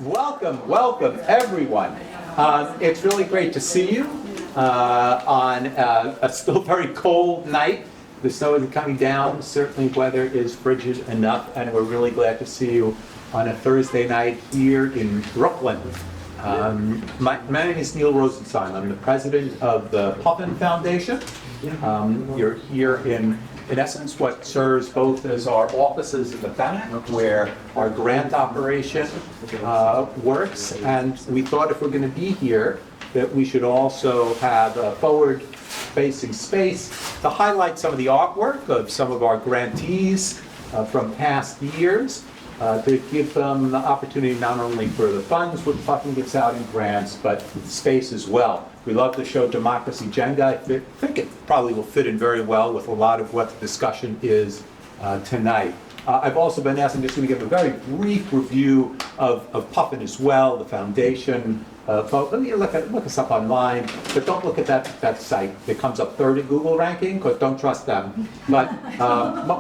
Welcome, everyone. It's really great to see you on a still very cold night. The snow is coming down. Certainly, weather is frigid enough, and we're really glad to see you on a Thursday night here in Brooklyn. My name is Neil Rosenstein. I'm the president of the Puffin Foundation. You're here in essence, what serves both as our offices in the back, where our grant operation works. And we thought if we're going to be here, that we should also have a forward-facing space to highlight some of the artwork of some of our grantees from past years, to give them the opportunity not only for the funds which Puffin gives out in grants, but space as well. We love to show Democracy Jenga. I think it probably will fit in very well with a lot of what the discussion is tonight. I've also been asked, I'm just going to give a very brief review of Puffin as well, the foundation. Folks, look us up online, but don't look at that site. It comes up third in Google ranking, because don't trust them. But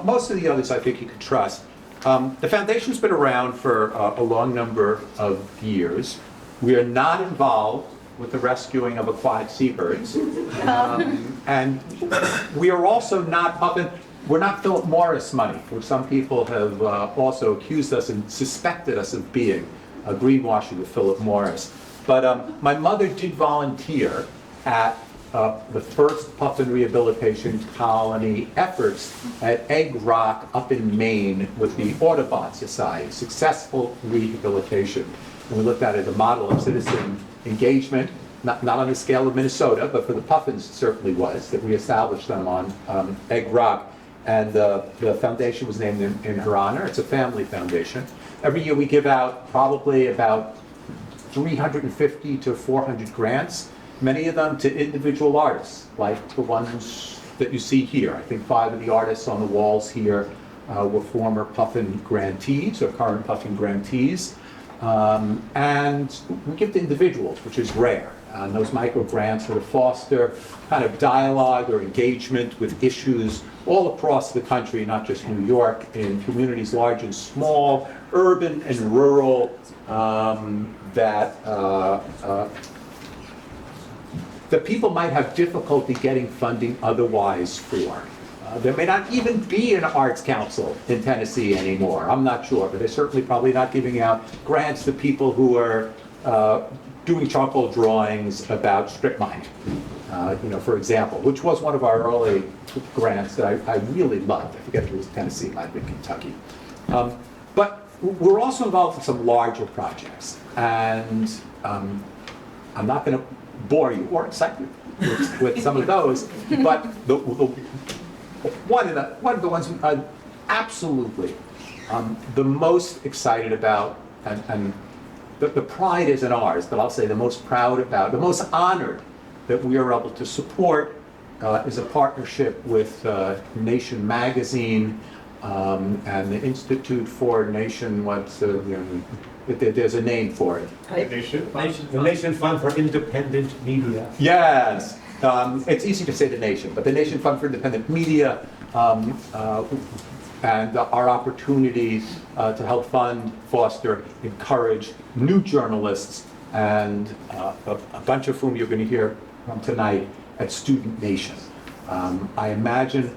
most of the others I think you can trust. The foundation's been around for a long number of years. We are not involved with the rescuing of aquatic seabirds. And we are also not Puffin. We're not Philip Morris money, which some people have also accused us and suspected us of being greenwashing with Philip Morris. But my mother did volunteer at the first Puffin rehabilitation colony efforts at Egg Rock up in Maine with the Audubon Society, successful rehabilitation. And we looked at it as a model of citizen engagement, not on the scale of Minnesota, but for the Puffins it certainly was, that we established them on Egg Rock. And the foundation was named in her honor. It's a family foundation. Every year we give out probably about 350 to 400 grants, many of them to individual artists, like the ones that you see here. I think 5 of the artists on the walls here were former Puffin grantees or current Puffin grantees. And we give to individuals, which is rare. And those micro grants sort of foster kind of dialogue or engagement with issues all across the country, not just New York, in communities large and small, urban and rural, that people might have difficulty getting funding otherwise for. There may not even be an arts council in Tennessee anymore. I'm not sure, but they're certainly probably not giving out grants to people who are doing charcoal drawings about strip mining, for example, which was one of our early grants that I really loved. I forget if it was Tennessee, it might have been Kentucky. But we're also involved in some larger projects, and I'm not going to bore you or excite you with some of those, but one of the ones I'm absolutely the most excited about, and the pride isn't ours, but I'll say the most proud about, the most honored that we are able to support is a partnership with Nation Magazine and the Institute for Nation, there's a name for it. The Nation Fund for Independent Media. Yes, it's easy to say the Nation, but the Nation Fund for Independent Media and our opportunities to help fund, foster, encourage new journalists, and a bunch of whom you're going to hear from tonight at StudentNation. I imagine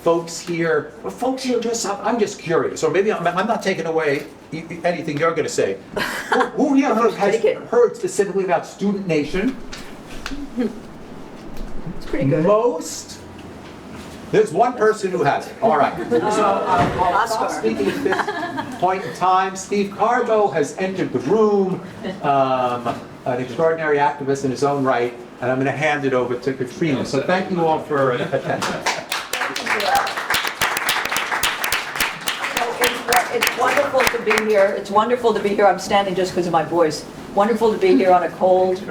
folks here I'm just curious, or maybe I'm not taking away anything you're going to say. Who here has heard specifically about StudentNation? It's pretty good. There's one person who has it. All right. So I'll stop speaking at this point in time. Steve Carbo has entered the room, an extraordinary activist in his own right, and I'm going to hand it over to Katrina. So thank you all for attending. It's wonderful to be here. It's wonderful to be here. I'm standing just because of my voice. Wonderful to be here on a cold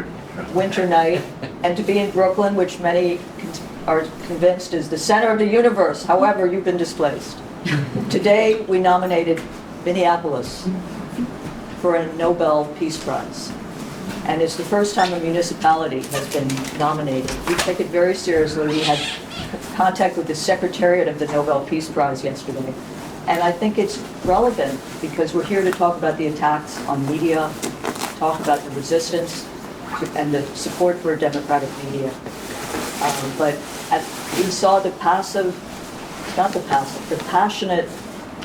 winter night, and to be in Brooklyn, which many are convinced is the center of the universe. However, you've been displaced. Today, we nominated Minneapolis for a Nobel Peace Prize. And it's the first time a municipality has been nominated. We take it very seriously. We had contact with the Secretariat of the Nobel Peace Prize yesterday. And I think it's relevant because we're here to talk about the attacks on media, talk about the resistance and the support for democratic media. But we saw the passionate,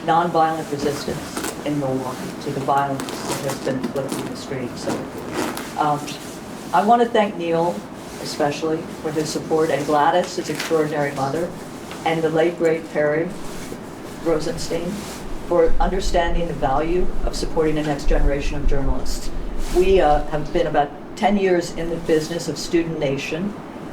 nonviolent resistance in Milwaukee to the violence that has been flipped in the street. So I want to thank Neil, especially, for his support, and Gladys, his extraordinary mother, and the late, great Perry Rosenstein for understanding the value of supporting the next generation of journalists. We have been about 10 years in the business of StudentNation.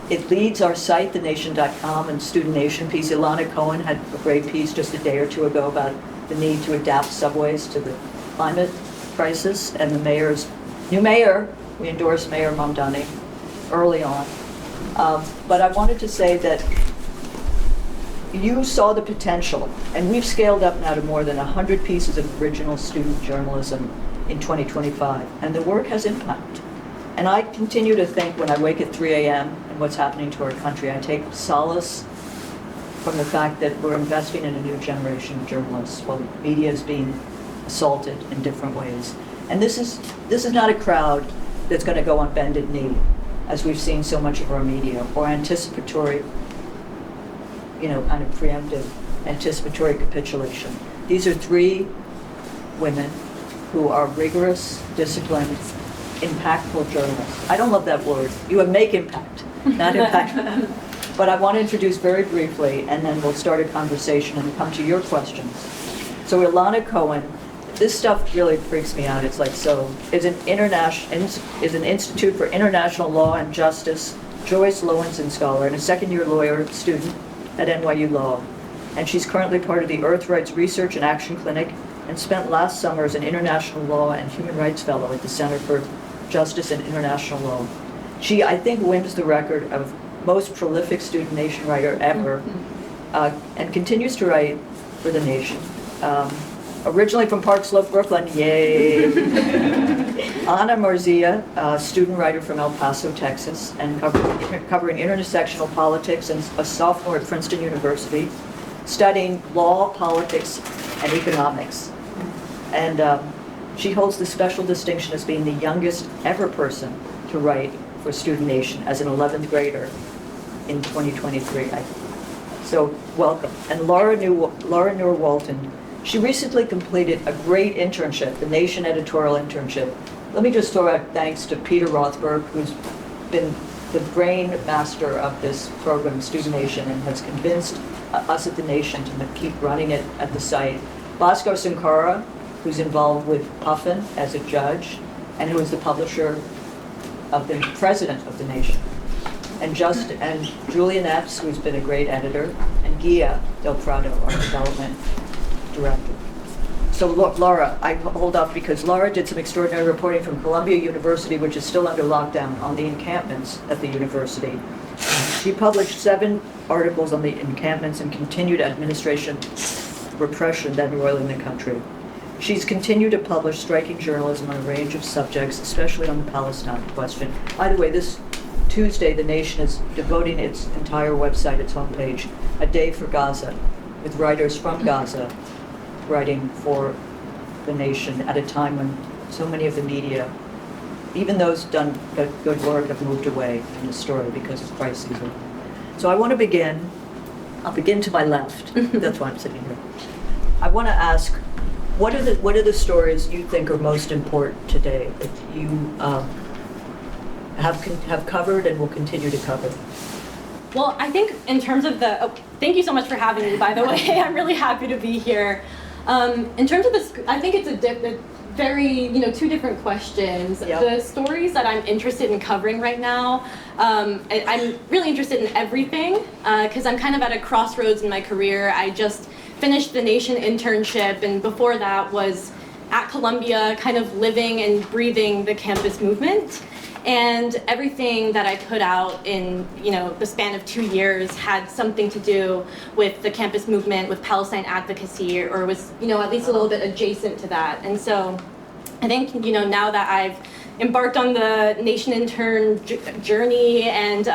It leads our site, thenation.com, and StudentNation piece. Ilana Cohen had a great piece just a day or two ago about the need to adapt subways to the climate crisis, and the mayor's new mayor, we endorsed Mayor Mamdani early on. But I wanted to say that you saw the potential, and we've scaled up now to more than 100 pieces of original student journalism in 2025, and the work has impact. And I continue to think when I wake at 3 a.m. and what's happening to our country, I take solace from the fact that we're investing in a new generation of journalists while the media is being assaulted in different ways. And this is not a crowd that's going to go on bended knee, as we've seen so much of our media, or anticipatory, kind of preemptive, anticipatory capitulation. These are 3 women who are rigorous, disciplined, impactful journalists. I don't love that word. You make impact, not impact. But I want to introduce very briefly, and then we'll start a conversation and come to your questions. So Ilana Cohen, this stuff really freaks me out. It's like, is an Institute for International Law and Justice Joyce Lowenson Scholar and a second-year lawyer student at NYU Law. And she's currently part of the Earth Rights Research and Action Clinic and spent last summer as an international law and human rights fellow at the Center for Justice and International Law. She, I think, wins the record of most prolific StudentNation writer ever, and continues to write for the Nation. Originally from Park Slope, Brooklyn, yay! Aina Marzia, a student writer from El Paso, Texas, and covering intersectional politics, and a sophomore at Princeton University, studying law, politics, and economics. And she holds the special distinction as being the youngest ever person to write for StudentNation as an 11th grader in 2023. So welcome. And Lara-Nour Walton, she recently completed a great internship, the Nation editorial internship. Let me just throw out thanks to Peter Rothberg, who's been the brain master of this program, StudentNation, and has convinced us at the Nation to keep running it at the site. Bosco Sankara, who's involved with Puffin as a judge, and who is the publisher of the president of the Nation. And Julian Epps, who's been a great editor, and Gia Del Prado, our development director. So look, Lara, I hold up because Lara did some extraordinary reporting from Columbia University, which is still under lockdown, on the encampments at the university. She published 7 articles on the encampments and continued administration repression that are roiling the country. She's continued to publish striking journalism on a range of subjects, especially on the Palestine question. By the way, this Tuesday, the Nation is devoting its entire website, its homepage, a day for Gaza, with writers from Gaza writing for the Nation at a time when so many of the media, even those done good work, have moved away from the story because of crises. So I want to begin. I'll begin to my left. That's why I'm sitting here. I want to ask, what are the stories you think are most important today that you have covered and will continue to cover? Well, I think in terms of thank you so much for having me, by the way. I'm really happy to be here. In terms of this, I think it's a very, 2 different questions. Yep. The stories that I'm interested in covering right now, I'm really interested in everything because I'm kind of at a crossroads in my career. I just finished the Nation internship, and before that was at Columbia, kind of living and breathing the campus movement. And everything that I put out in, the span of 2 years had something to do with the campus movement, with Palestine advocacy, or was, at least a little bit adjacent to that. And so I think, now that I've embarked on the Nation intern journey and,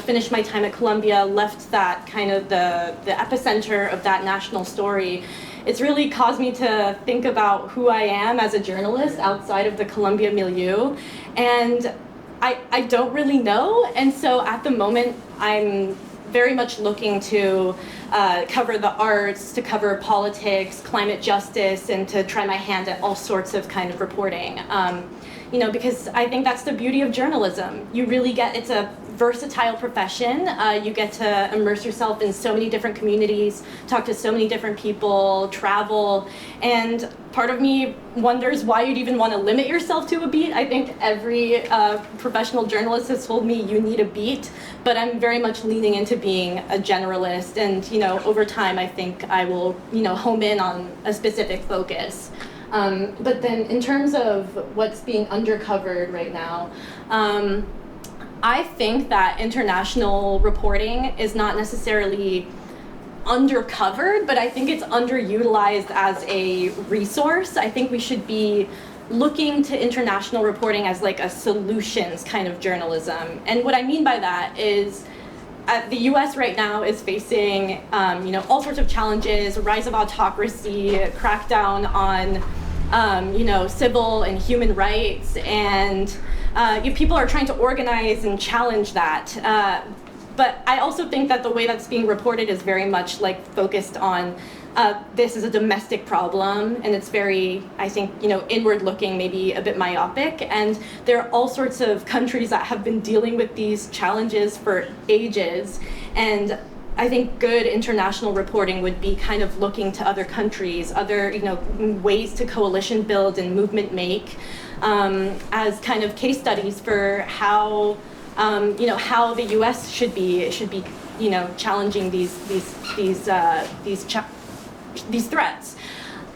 finished my time at Columbia, left that kind of the epicenter of that national story, it's really caused me to think about who I am as a journalist outside of the Columbia milieu. And I don't really know. And so at the moment, I'm very much looking to cover the arts, to cover politics, climate justice, and to try my hand at all sorts of kind of reporting. Because I think that's the beauty of journalism. You really it's a versatile profession. You get to immerse yourself in so many different communities, talk to so many different people, travel, and part of me wonders why you'd even want to limit yourself to a beat. I think every professional journalist has told me you need a beat, but I'm very much leaning into being a generalist, and over time I think I will home in on a specific focus. But then in terms of what's being undercovered right now, I think that international reporting is not necessarily undercovered, but I think it's underutilized as a resource. I think we should be looking to international reporting as like a solutions kind of journalism. And what I mean by that is the US right now is facing all sorts of challenges, rise of autocracy, crackdown on civil and human rights, and people are trying to organize and challenge that. But I also think that the way that's being reported is very much like focused on this is a domestic problem, and it's very, I think, inward looking, maybe a bit myopic. And there are all sorts of countries that have been dealing with these challenges for ages. And I think good international reporting would be kind of looking to other countries, other ways to coalition build and movement make, as kind of case studies for how how the U.S. should be challenging these threats.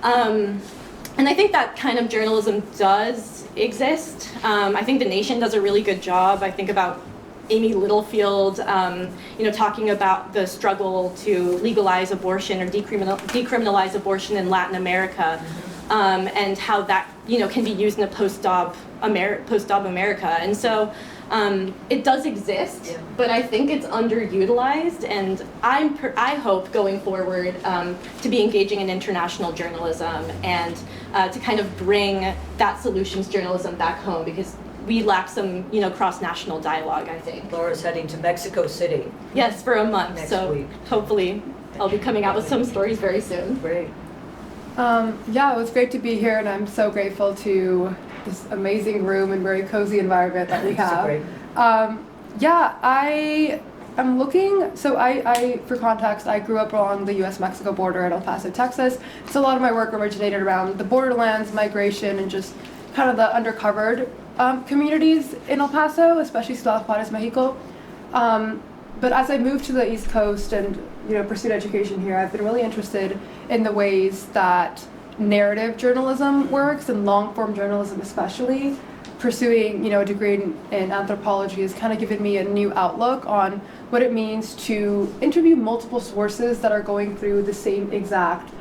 And I think that kind of journalism does exist. I think The Nation does a really good job. I think about Amy Littlefield, talking about the struggle to legalize abortion or decriminalize abortion in Latin America, and how that can be used in a post-Dobb America. And so it does exist, but I think it's underutilized. And I hope going forward to be engaging in international journalism and to kind of bring that solutions journalism back home, because we lack some, cross-national dialogue, I think. Laura's heading to Mexico City. Yes, for a month. Next so week. Hopefully I'll be coming out with some stories very soon. Great. Yeah, it was great to be here, and I'm so grateful to this amazing room and very cozy environment that we It's so have. great. Yeah, I am looking, so I, for context, I grew up along the US-Mexico border in El Paso, Texas. So a lot of my work originated around the borderlands, migration, and just kind of the undercovered communities in El Paso, especially Ciudad Juarez, Mexico. But as I moved to the East Coast and pursued education here, I've been really interested in the ways that narrative journalism works, and long-form journalism especially. Pursuing a degree in anthropology has kind of given me a new outlook on what it means to interview multiple sources that are going through the same exact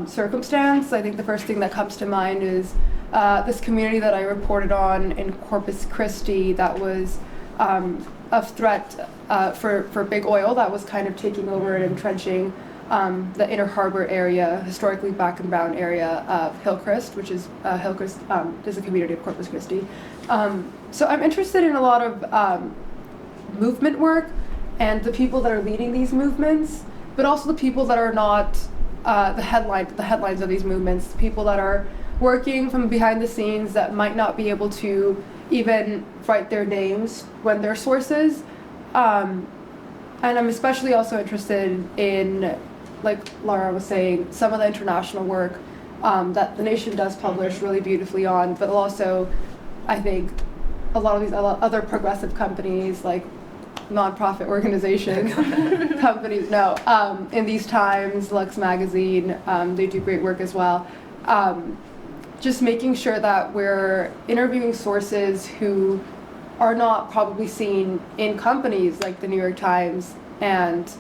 circumstance. I think the first thing that comes to mind is this community that I reported on in Corpus Christi that was a threat for big oil that was kind of taking over and entrenching the Inner Harbor area, historically black and brown area of Hillcrest, which is Hillcrest is a community of Corpus Christi. So I'm interested in a lot of movement work and the people that are leading these movements, but also the people that are not the headlines of these movements, people that are working from behind the scenes that might not be able to even write their names when they're sources. And I'm especially also interested in, like Lara was saying, some of the international work that The Nation does publish really beautifully on, but also I think a lot of these other progressive companies, like nonprofit organizations, companies, in these times, Lux Magazine, they do great work as well. Just making sure that we're interviewing sources who are not probably seen in companies like the New York Times and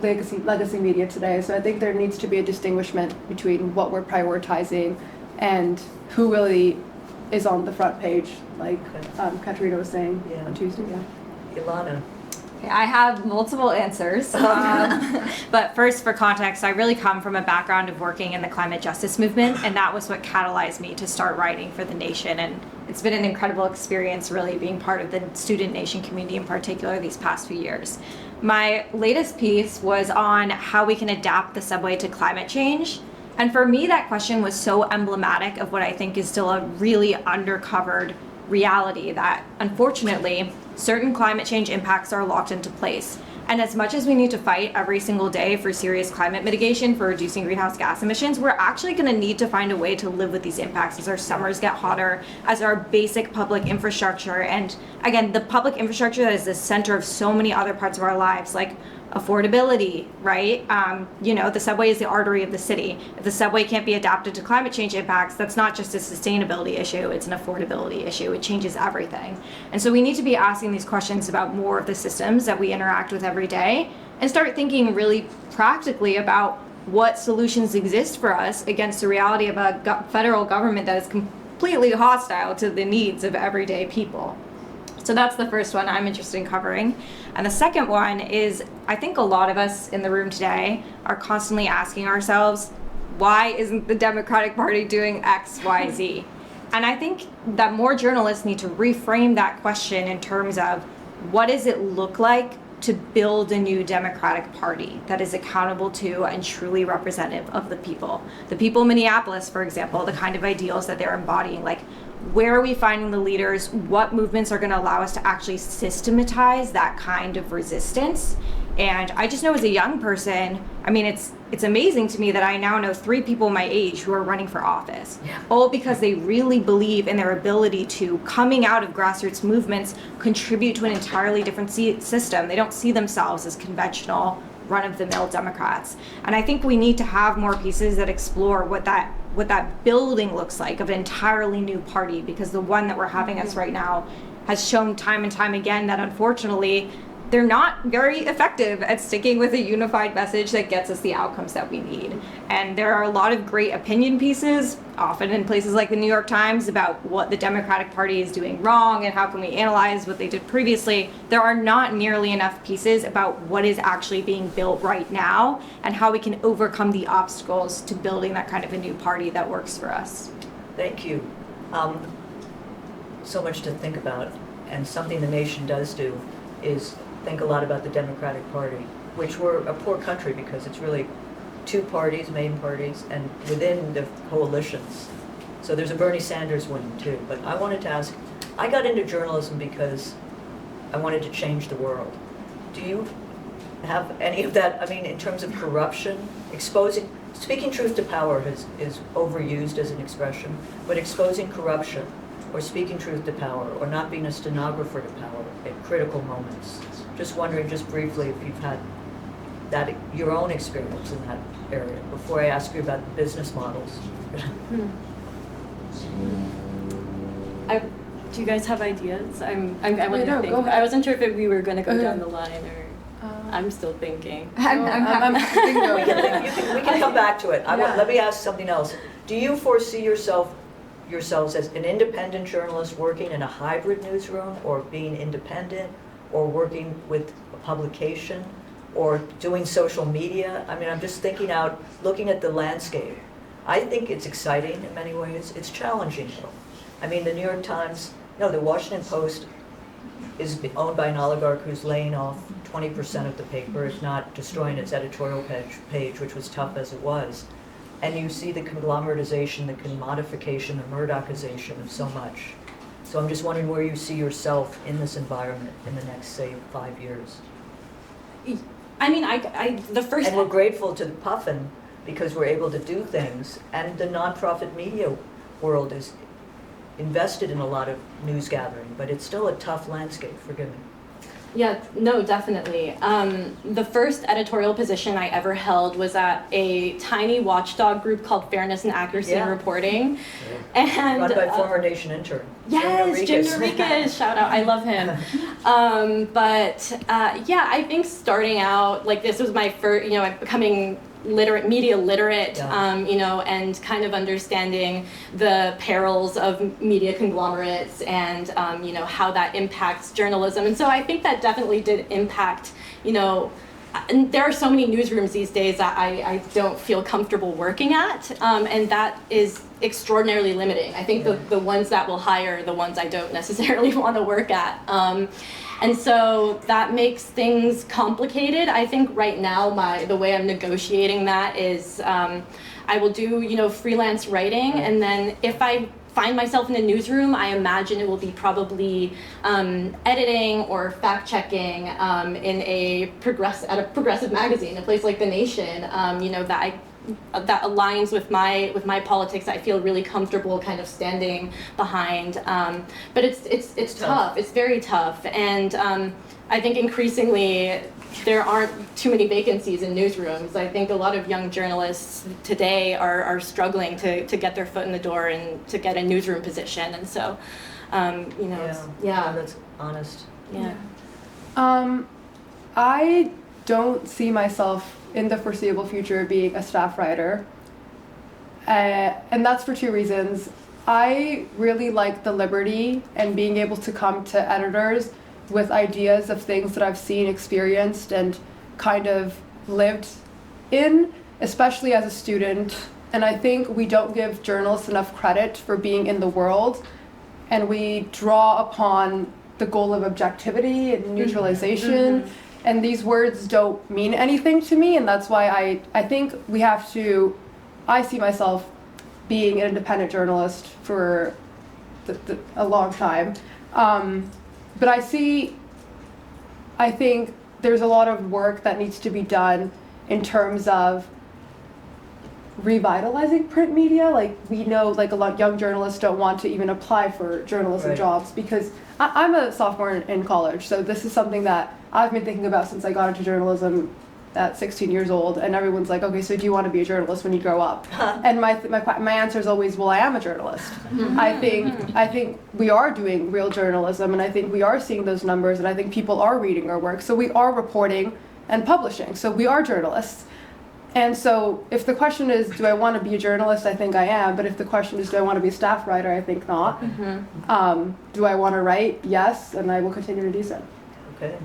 legacy media today. So I think there needs to be a distinguishment between what we're prioritizing and who really is on the front page, like Katrina was saying on Tuesday. Yeah. Ilana. Okay, I have multiple answers. But first, for context, I really come from a background of working in the climate justice movement, and that was what catalyzed me to start writing for The Nation. And it's been an incredible experience really being part of the StudentNation community in particular these past few years. My latest piece was on how we can adapt the subway to climate change. And for me, that question was so emblematic of what I think is still a really undercovered reality that, unfortunately, certain climate change impacts are locked into place. And as much as we need to fight every single day for serious climate mitigation, for reducing greenhouse gas emissions, we're actually going to need to find a way to live with these impacts as our summers get hotter, as our basic public infrastructure, and again, the public infrastructure that is the center of so many other parts of our lives, like affordability, right? The subway is the artery of the city. If the subway can't be adapted to climate change impacts, that's not just a sustainability issue, it's an affordability issue. It changes everything. And so we need to be asking these questions about more of the systems that we interact with every day and start thinking really practically about what solutions exist for us against the reality of a federal government that is completely hostile to the needs of everyday people. So that's the first one I'm interested in covering. And the second one is, I think a lot of us in the room today are constantly asking ourselves, why isn't the Democratic Party doing X, Y, Z? And I think that more journalists need to reframe that question in terms of what does it look like to build a new Democratic Party that is accountable to and truly representative of the people. The people in Minneapolis, for example, the kind of ideals that they're embodying, like where are we finding the leaders? What movements are going to allow us to actually systematize that kind of resistance? And I just know as a young person, I mean, it's amazing to me that I now know 3 people my age who are running for office, all because they really believe in their ability to, coming out of grassroots movements, contribute to an entirely different system. They don't see themselves as conventional, run-of-the-mill Democrats. And I think we need to have more pieces that explore what that building looks like of an entirely new party, because the one that we're having us right now has shown time and time again that unfortunately they're not very effective at sticking with a unified message that gets us the outcomes that we need. And there are a lot of great opinion pieces, often in places like the New York Times, about what the Democratic Party is doing wrong and how can we analyze what they did previously. There are not nearly enough pieces about what is actually being built right now and how we can overcome the obstacles to building that kind of a new party that works for us. Thank you. So much to think about, and something the nation does do is think a lot about the Democratic Party, which we're a poor country because it's really 2 parties, main parties, and within the coalitions. So there's a Bernie Sanders one too. But I wanted to ask, I got into journalism because I wanted to change the world. Do you have any of that? I mean, in terms of corruption, speaking truth to power is overused as an expression, but exposing corruption or speaking truth to power or not being a stenographer to power at critical moments. Just wondering, just briefly, if you've had that, your own experience in that area, before I ask you about the business models. Do you guys have ideas? I wasn't no, thinking. go ahead. I wasn't sure if we were going to go Okay. down the line, or I'm still thinking. I'm thinking We can come back to it. Let me ask something else. Do you foresee yourselves as an independent journalist working in a hybrid newsroom, or being independent, or working with a publication, or doing social media? I mean, I'm just thinking out, looking at the landscape. I think it's exciting in many ways. It's challenging though. I mean, the New York Times, the Washington Post is owned by an oligarch who's laying off 20% of the paper, if not destroying its editorial page, which was tough as it was. And you see the conglomeratization, the commodification, the Murdochization of so much. So I'm just wondering where you see yourself in this environment in the next, say, 5 years. I mean, the first. And we're grateful to the Puffin because we're able to do things, and the nonprofit media world is invested in a lot of news gathering, but it's still a tough landscape, forgive me. Yeah, no, definitely. The first editorial position I ever held was at a tiny watchdog group called Fairness and Accuracy in Reporting. And Run by former Nation intern. Yes, Jim Enriquez, shout out, I love him. I think starting out, like this was my first, becoming literate, media literate, Yeah. you know, and kind of understanding the perils of media conglomerates and, you know, how that impacts journalism. And so I think that definitely did impact, you know, and there are so many newsrooms these days that I don't feel comfortable working at, and that is extraordinarily limiting. I think the ones that will hire are the ones I don't necessarily want to work at. And so that makes things complicated. I think right now the way I'm negotiating that is I will do, you know, freelance writing, and then if I find myself in a newsroom, I imagine it will be probably editing or fact checking in at a progressive magazine, a place like The Nation, you know, that aligns with my politics. I feel really comfortable kind of standing behind. But it's tough. It's very tough, and I think increasingly there aren't too many vacancies in newsrooms. I think a lot of young journalists today are struggling to get their foot in the door and to get a newsroom position. And so, you know, That's honest. yeah. I don't see myself in the foreseeable future being a staff writer. And that's for two reasons. I really like the liberty and being able to come to editors with ideas of things that I've seen, experienced, and kind of lived in, especially as a student. And I think we don't give journalists enough credit for being in the world, and we draw upon the goal of objectivity and neutralization. And these words don't mean anything to me, and that's why I think we have to, I see myself being an independent journalist for a long time. But I think there's a lot of work that needs to be done in terms of revitalizing print media. Like, we know, like, a lot of young journalists don't want to even apply for journalism Right. jobs because I'm a sophomore in college, so this is something that I've been thinking about since I got into journalism at 16 years old, and everyone's like, okay, so do you want to be a journalist when you grow up? And my answer is always, well, I am a journalist. I think we are doing real journalism, and I think we are seeing those numbers, and I think people are reading our work, so we are reporting and publishing, so we are journalists. And so if the question is, do I want to be a journalist? I think I am. But if the question is, do I want to be a staff writer? I think not. Do I want to write? Yes, and I will continue to do so. Okay.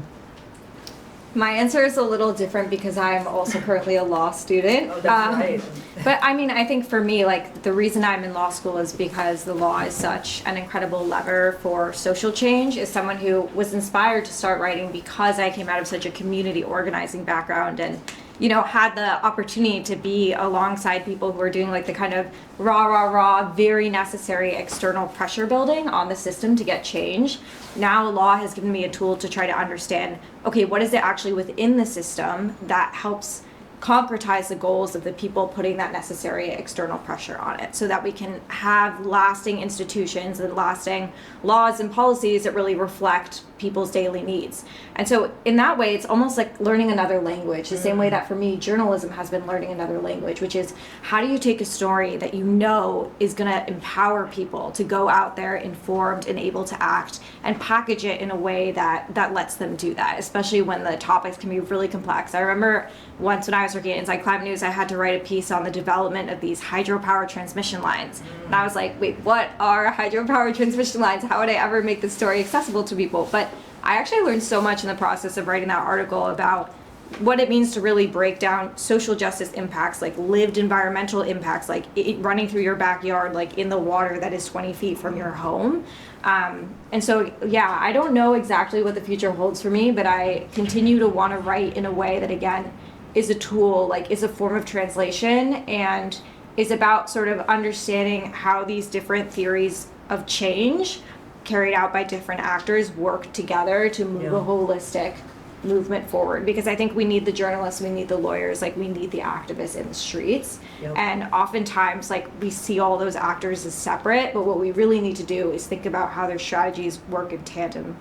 My answer is a little different because I'm also currently a law student. Oh, that's right. But I mean, I think for me, like, the reason I'm in law school is because the law is such an incredible lever for social change. As someone who was inspired to start writing because I came out of such a community organizing background and, you know, had the opportunity to be alongside people who are doing like the kind of raw, very necessary external pressure building on the system to get change. Now law has given me a tool to try to understand, okay, what is it actually within the system that helps concretize the goals of the people putting that necessary external pressure on it so that we can have lasting institutions and lasting laws and policies that really reflect people's daily needs. And so in that way, it's almost like learning another language, the same way that for me, journalism has been learning another language, which is how do you take a story that you know is going to empower people to go out there informed and able to act and package it in a way that lets them do that, especially when the topics can be really complex. I remember once when I was working at Inside Climate News, I had to write a piece on the development of these hydropower transmission lines. And I was like, wait, what are hydropower transmission lines? How would I ever make this story accessible to people? But I actually learned so much in the process of writing that article about what it means to really break down social justice impacts, like lived environmental impacts, like running through your backyard, like in the water that is 20 feet from your home. And so, yeah, I don't know exactly what the future holds for me, but I continue to want to write in a way that, again, is a tool, like is a form of translation and is about sort of understanding how these different theories of change carried out by different actors work together to move a holistic movement forward. Because I think we need the journalists, we need the lawyers, like we need the activists in the streets. And oftentimes, like, we see all those actors as separate, but what we really need to do is think about how their strategies work in tandem.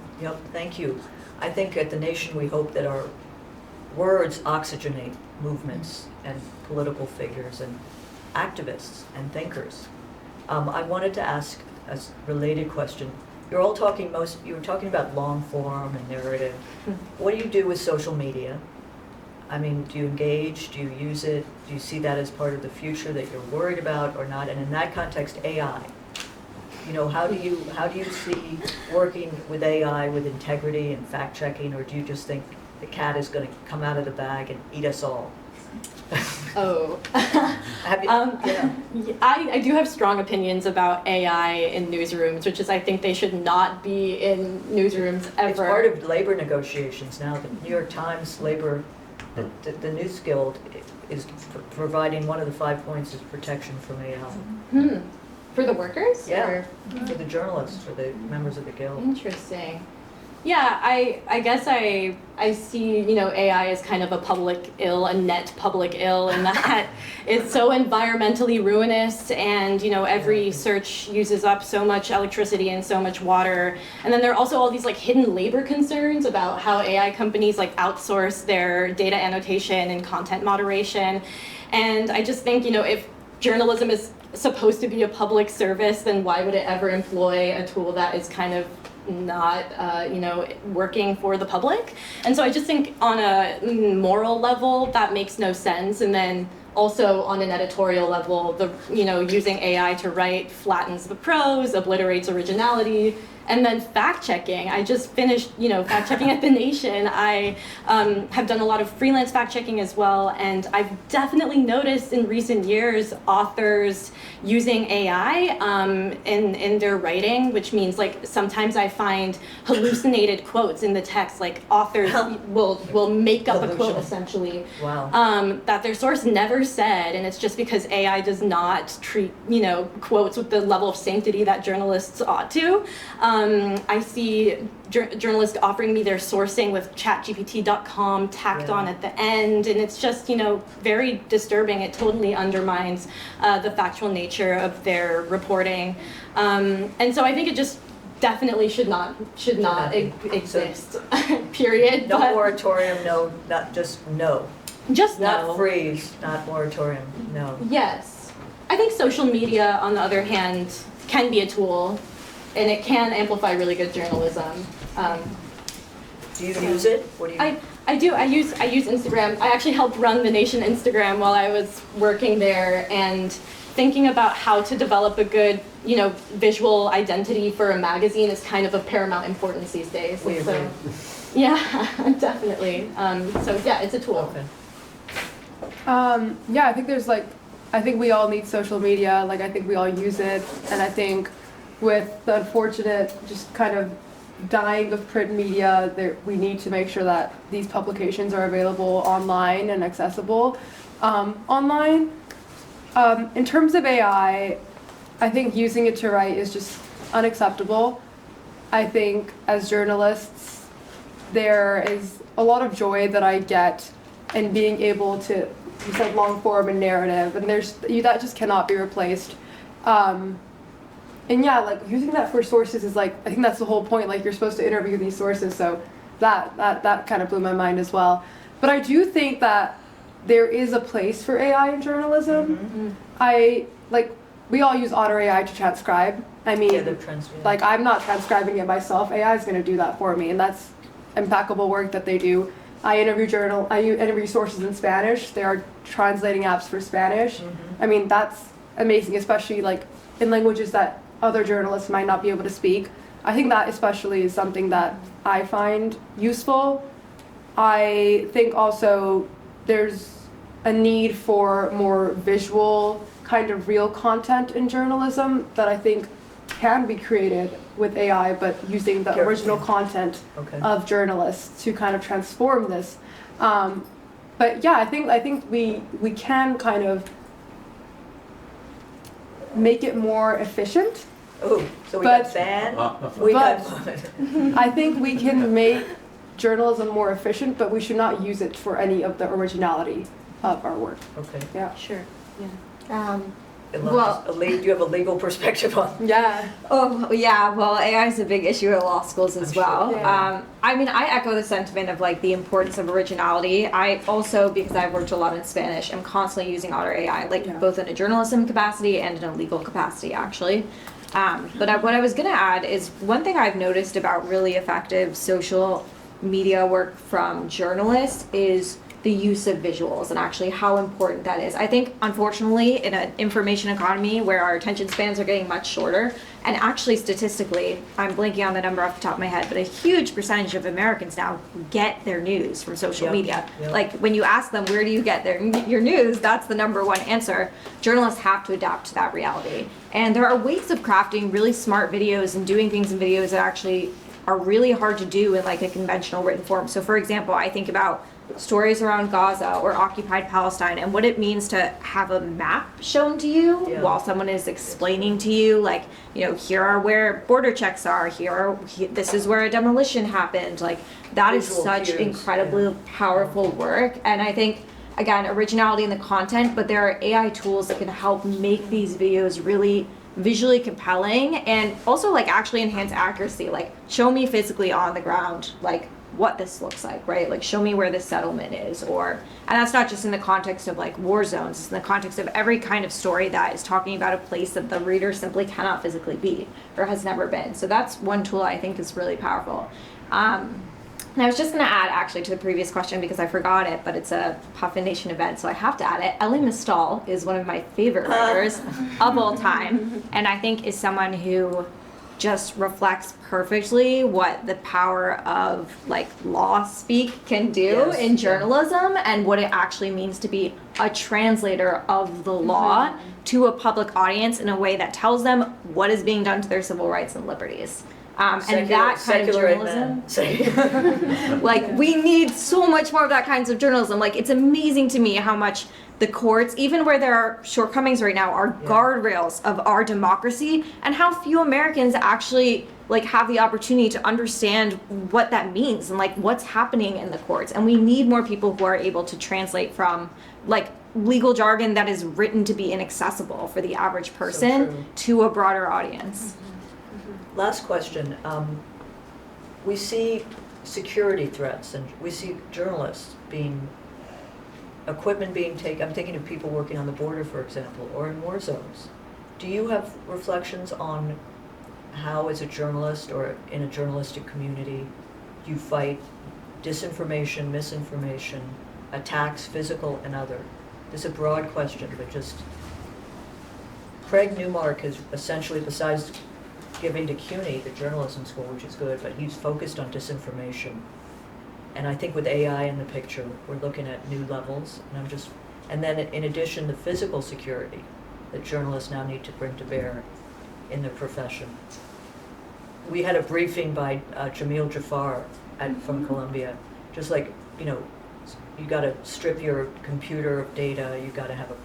Thank you. I think at The Nation we hope that our words oxygenate movements and political figures and activists and thinkers. I wanted to ask a related question. You were talking about long form and narrative. What do you do with social media? I mean, do you engage? Do you use it? Do you see that as part of the future that you're worried about or not? And in that context, AI. You know, how do you see working with AI with integrity and fact checking, or do you just think the cat is going to come out of the bag and eat us all? Oh. Have you, yeah. I do have strong opinions about AI in newsrooms, which is I think they should not be in newsrooms ever. It's part of labor negotiations now. The New York Times labor, the News Guild is providing one of the 5 points is protection from AI. For the workers? Yeah, Or- for the journalists, for the members of the guild. Interesting. Yeah, I guess I see, you know, AI as kind of a public ill, a net public ill, in that it's so environmentally ruinous, and, you know, every search uses up so much electricity and so much water. And then there are also all these like hidden labor concerns about how AI companies like outsource their data annotation and content moderation. And I just think, you know, if journalism is supposed to be a public service, then why would it ever employ a tool that is kind of not, you know, working for the public? And so I just think on a moral level, that makes no sense. And then also on an editorial level, the, you know, using AI to write flattens the prose, obliterates originality. And then fact-checking, I just finished, you know, fact-checking at The Nation. I have done a lot of freelance fact-checking as well, and I've definitely noticed in recent years authors using AI in their writing, which means like sometimes I find hallucinated quotes in the text, like authors will make up a quote essentially that their source never said, and it's just because AI does not treat, you know, quotes with the level of sanctity that journalists ought to. I see journalists offering me their sourcing with chatgpt.com tacked on at the end, and it's just, you know, very disturbing. It totally undermines the factual nature of their reporting. And so I think it just definitely should not exist, period. No But moratorium, no, not just no. just Not no. freeze, not moratorium, no. Yes. I think social media, on the other hand, can be a tool, and it can amplify really good journalism. Do you use it? What do you? I do. I use Instagram. I actually helped run The Nation Instagram while I was working there, and thinking about how to develop a good, you know, visual identity for a magazine is kind of of paramount importance these days. We And agree. so, yeah, definitely. So yeah, it's a tool. Okay. Yeah, I think there's like, I think we all need social media, like I think we all use it, and I think with the unfortunate just kind of dying of print media, we need to make sure that these publications are available online and accessible online. In terms of AI, I think using it to write is just unacceptable. I think as journalists, there is a lot of joy that I get in being able to, you said long form and narrative, and that just cannot be replaced. And yeah, like using that for sources is like, I think that's the whole point. Like you're supposed to interview these sources, so that kind of blew my mind as well. But I do think that there is a place for AI in journalism. We all use Otter AI to transcribe. I mean, like I'm not transcribing it myself. AI is going to do that for me, and that's impeccable work that they do. I interview sources in Spanish. There are translating apps for Spanish. I mean, that's amazing, especially like in languages that other journalists might not be able to speak. I think that especially is something that I find useful. I think also there's a need for more visual, kind of real content in journalism that I think can be created with AI, but using the original content of journalists to kind of transform this. But yeah, I think we can kind of make it more efficient. Oh, so we But- got ban? But- I think we can make journalism more efficient, but we should not use it for any of the originality of our work. Okay. Yeah. Sure. Well- Do you have a legal perspective on? Yeah. Oh, yeah, well, AI is a big issue at law schools as I'm sure. well. Yeah. I mean, I echo the sentiment of like the importance of originality. I also, because I've worked a lot in Spanish, I'm constantly using Otter AI, like Yeah. both in a journalism capacity and in a legal capacity, actually. What I was gonna add is one thing I've noticed about really effective social media work from journalists is the use of visuals and actually how important that is. I think, unfortunately, in an information economy where our attention spans are getting much shorter, and actually statistically, I'm blanking on the number off the top of my head, but a huge percentage of Americans now get their news from social media. Like when you ask them, where do you get your news? That's the number one answer. Journalists have to adapt to that reality. And there are ways of crafting really smart videos and doing things in videos that actually are really hard to do in like a conventional written form. So for example, I think about stories around Gaza or occupied Palestine and what it means to have a map shown to you while someone is explaining to you, like, you know, here are where border checks are, this is where a demolition happened. Like that is such incredibly powerful work. And I think, again, originality in the content, but there are AI tools that can help make these videos really visually compelling and also like actually enhance accuracy. Like show me physically on the ground, like what this looks like, right? Like show me where this settlement is, and that's not just in the context of like war zones, it's in the context of every kind of story that is talking about a place that the reader simply cannot physically be or has never been. So that's one tool I think is really powerful. And I was just going to add actually to the previous question because I forgot it, but it's a Puffin Nation event, so I have to add it. Ellie Mistal is one of my favorite writers of all time, and I think is someone who just reflects perfectly what the power of like law speak can do in journalism and what it actually means to be a translator of the law to a public audience in a way that tells them what is being done to their civil rights and liberties. And that kind of journalism, like we need so much more of that kinds of journalism. Like it's amazing to me how much the courts, even where there are shortcomings right now, are guardrails of our democracy, and how few Americans actually like have the opportunity to understand what that means and like what's happening in the courts. And we need more people who are able to translate from like legal jargon that is written to be inaccessible for the average person to a broader audience. Last question. We see security threats and we see journalists equipment being taken. I'm thinking of people working on the border, for example, or in war zones. Do you have reflections on how, as a journalist or in a journalistic community, you fight disinformation, misinformation, attacks, physical and other? This is a broad question, but just Craig Newmark has essentially, besides giving to CUNY, the journalism school, which is good, but he's focused on disinformation. And I think with AI in the picture, we're looking at new levels. And then in addition, the physical security that journalists now need to bring to bear in their profession. We had a briefing by Jamil Jafar from Columbia, just like, you know, you got to strip your computer of data, you got to have a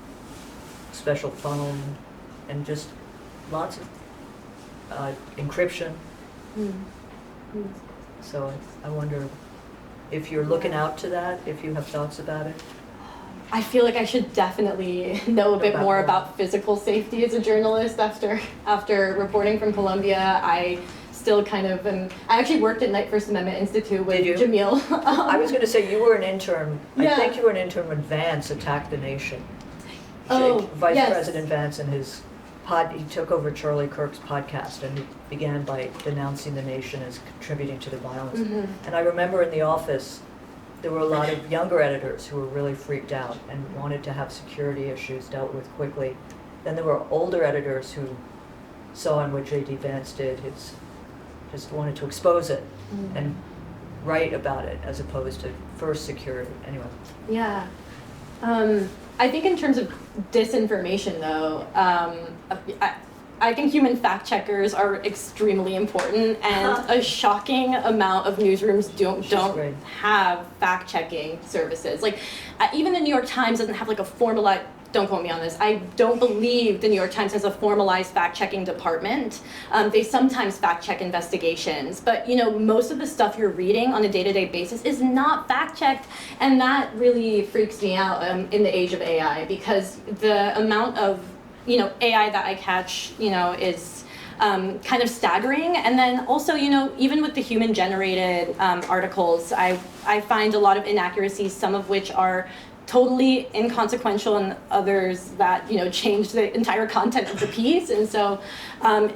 special phone, and just lots of encryption. So I wonder if you're looking out to that, if you have thoughts about it. I feel like I should definitely know a bit more about physical safety as a journalist after reporting from Columbia. I still kind of I actually worked at Knight First Amendment Institute with Jamil. I was going to say you were an intern. I think you were an intern when Vance attacked the nation. Vice President Vance and his he took over Charlie Kirk's podcast and he began by denouncing the nation as contributing to the violence. And I remember in the office, there were a lot of younger editors who were really freaked out and wanted to have security issues dealt with quickly. Then there were older editors who saw in what J.D. Vance did, just wanted to expose it and write about it as opposed to first security. Anyway. Yeah. I think in terms of disinformation, though, I think human fact checkers are extremely important, and a shocking amount of newsrooms don't have fact checking services. Like, even the New York Times doesn't have like a formalized. Don't quote me on this. I don't believe the New York Times has a formalized fact-checking department. They sometimes fact-check investigations, but you know, most of the stuff you're reading on a day-to-day basis is not fact-checked, and that really freaks me out in the age of AI, because the amount of AI that I catch is kind of staggering. And then also, even with the human-generated articles, I find a lot of inaccuracies, some of which are totally inconsequential and others that, you know, changed the entire content of the piece. And so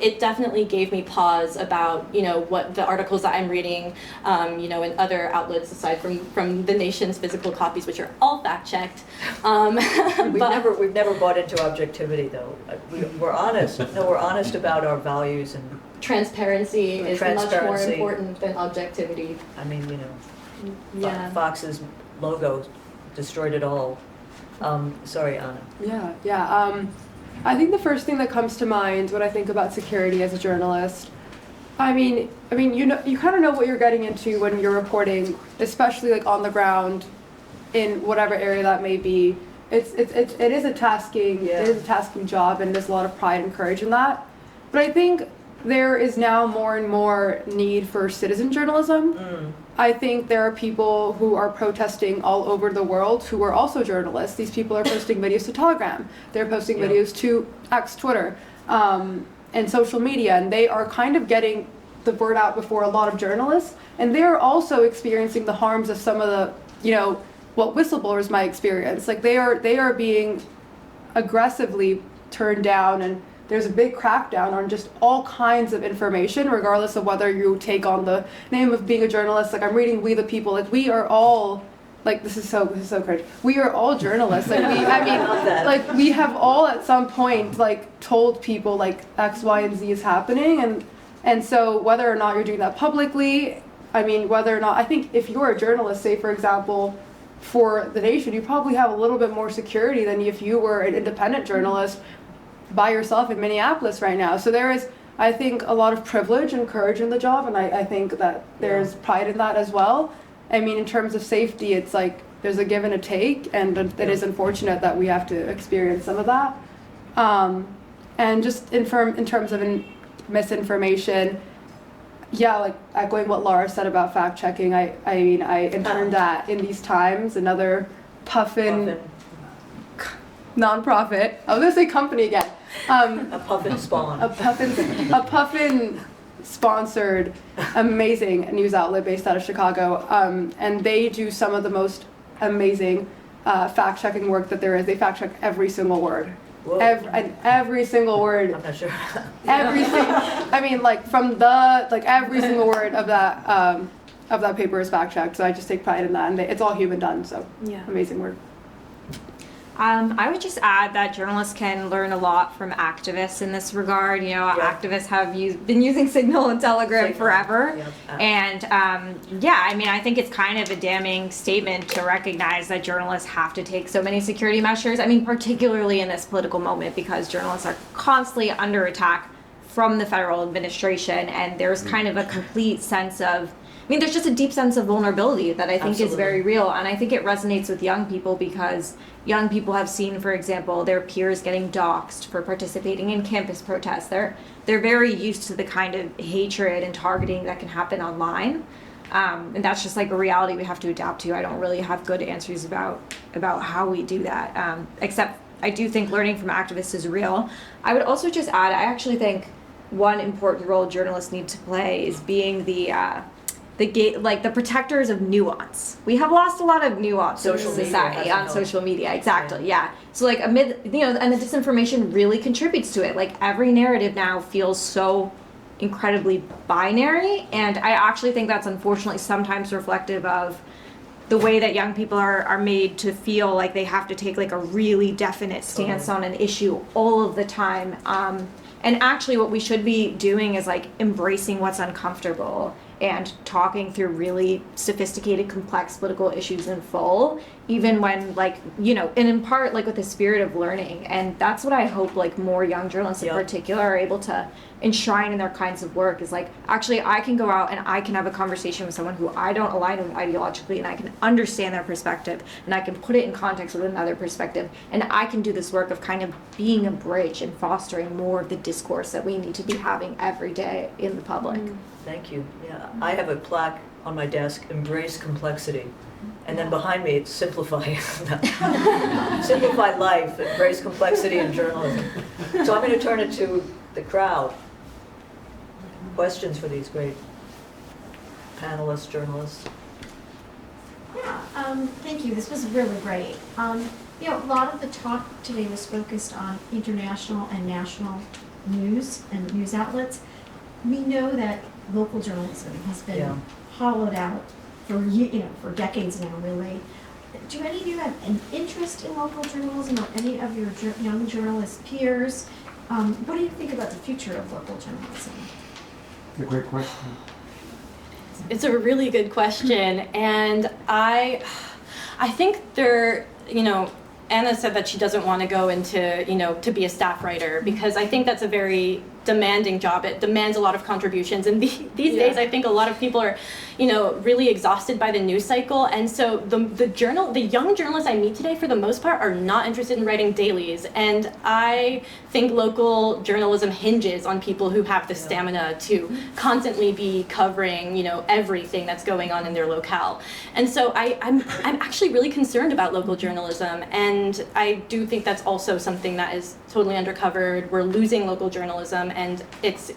it definitely gave me pause about, you know, what the articles that I'm reading, you know, in other outlets aside from the Nation's physical copies, which are all fact-checked. We've never bought into objectivity, though. We're honest. No, we're honest about our values and Transparency is much more Transparency. important than objectivity. I mean, you know, Yeah. Fox's logo destroyed it all. Sorry, Anna. Yeah. I think the first thing that comes to mind when I think about security as a journalist, I mean, you know, you kind of know what you're getting into when you're reporting, especially like on the ground, in whatever area that may be. It is a tasking, Yeah. it is a tasking job, and there's a lot of pride and courage in that. But I think there is now more and more need for citizen journalism. I think there are people who are protesting all over the world who are also journalists. These people are posting videos to Telegram. They're posting Yeah. videos to X, Twitter, and social media, and they are kind of getting the word out before a lot of journalists. And they are also experiencing the harms of some of the, you know, what whistleblowers might experience. Like they are being aggressively turned down, and there's a big crackdown on just all kinds of information, regardless of whether you take on the name of being a journalist. Like I'm reading We the People. Like we are all, like this is so cringe. We are all journalists. Like like we have all at some point like told people like X, Y, and Z is happening, and so whether or not you're doing that publicly, I mean whether or not, I think if you're a journalist, say for example, for the Nation, you probably have a little bit more security than if you were an independent journalist by yourself in Minneapolis right now. So there is, I think, a lot of privilege and courage in the job, and I think that there's pride in that as well. I mean, in terms of safety, it's like there's a give and a take, and it is unfortunate that we have to experience some of that. And just in terms of misinformation, yeah, like echoing what Lara said about fact checking, I mean, I interned at In These Times, another Puffin nonprofit. I was gonna say company again. A Puffin spawn. A Puffin sponsored amazing news outlet based out of Chicago, and they do some of the most amazing fact checking work that there is. They fact check every single word. Whoa. Every single word. I'm not sure. I mean, like every single word of that paper is fact checked. So I just take pride in that, and it's all human done. So Yeah. amazing work. I would just add that journalists can learn a lot from activists in this regard. You know, Yeah. activists have been using Signal and Telegram Signal, forever. yeah. And yeah, I mean, I think it's kind of a damning statement to recognize that journalists have to take so many security measures. I mean, particularly in this political moment, because journalists are constantly under attack from the federal administration, and there's kind of a complete sense of, I mean, there's just a deep sense of vulnerability that I think is Absolutely. very real, and I think it resonates with young people because young people have seen, for example, their peers getting doxxed for participating in campus protests. They're very used to the kind of hatred and targeting that can happen online, and that's just like a reality we have to adapt to. I don't really have good answers about how we do that, except I do think learning from activists is real. I would also just add, I actually think one important role journalists need to play is being the protectors of nuance. We have lost a lot of nuance Social in media society hasn't on helped. social media. Exactly, yeah. So like amid, you know, and the disinformation really contributes to it. Like every narrative now feels so incredibly binary, and I actually think that's unfortunately sometimes reflective of the way that young people are made to feel like they have to take like a really definite stance on an issue all of the time. And actually what we should be doing is like embracing what's uncomfortable and talking through really sophisticated, complex political issues in full, even when like, you know, and in part like with the spirit of learning. And that's what I hope like more young journalists in Yep. particular are able to enshrine in their kinds of work, is like, actually I can go out and I can have a conversation with someone who I don't align with ideologically, and I can understand their perspective, and I can put it in context with another perspective, and I can do this work of kind of being a bridge and fostering more of the discourse that we need to be having every day in the public. Thank you. Yeah, I have a plaque on my desk, embrace complexity. And then behind me, it's simplify. Simplify life, embrace complexity in journalism. So I'm going to turn it to the crowd. Questions for these great panelists, journalists? Yeah, Thank you. This was really great. You know, a lot of the talk today was focused on international and national news and news outlets. We know that local journalism has been hollowed out for for decades now, really. Do any of you have an interest in local journalism, or any of your young journalist peers? What do you think about the future of local journalism? It's a great question. It's a really good question, and I think Anna said that she doesn't want to go into, to be a staff writer, because I think that's a very demanding job. It demands a lot of contributions, and these days I think a lot of people are, really exhausted by the news cycle, and so the young journalists I meet today, for the most part, are not interested in writing dailies, and I think local journalism hinges on people who have the stamina to constantly be covering, everything that's going on in their locale, and so I'm actually really concerned about local journalism, and I do think that's also something that is totally undercovered. We're losing local journalism, and it's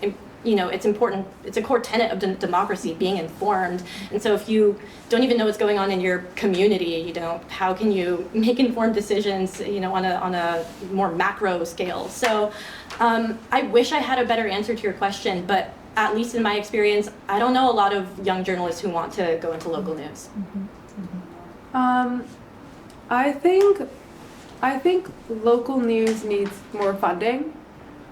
important. It's a core tenet of democracy, being informed. And so if you don't even know what's going on in your community, how can you make informed decisions, on a more macro scale? So I wish I had a better answer to your question, but at least in my experience, I don't know a lot of young journalists who want to go into local news. I think local news needs more funding.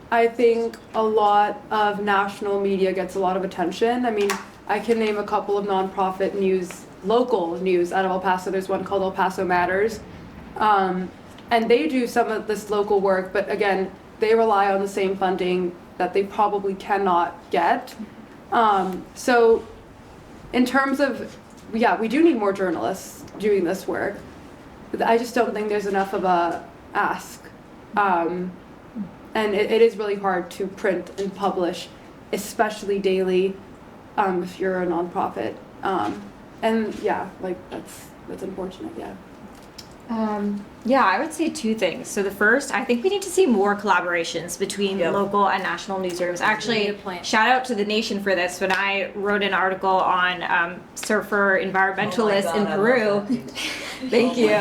I think a lot of national media gets a lot of attention. I mean, I can name a couple of nonprofit local news out of El Paso. There's one called El Paso Matters. And they do some of this local work, but again, they rely on the same funding that they probably cannot get. So in terms of, we do need more journalists doing this work. I just don't think there's enough of a ask. And it is really hard to print and publish, especially daily, if you're a nonprofit. And that's unfortunate, I would say two things. So the first, I think we need to see more collaborations between local and national newsrooms. Actually, shout out to the Nation for this. When I wrote an article on surfer environmentalists in Peru, thank you.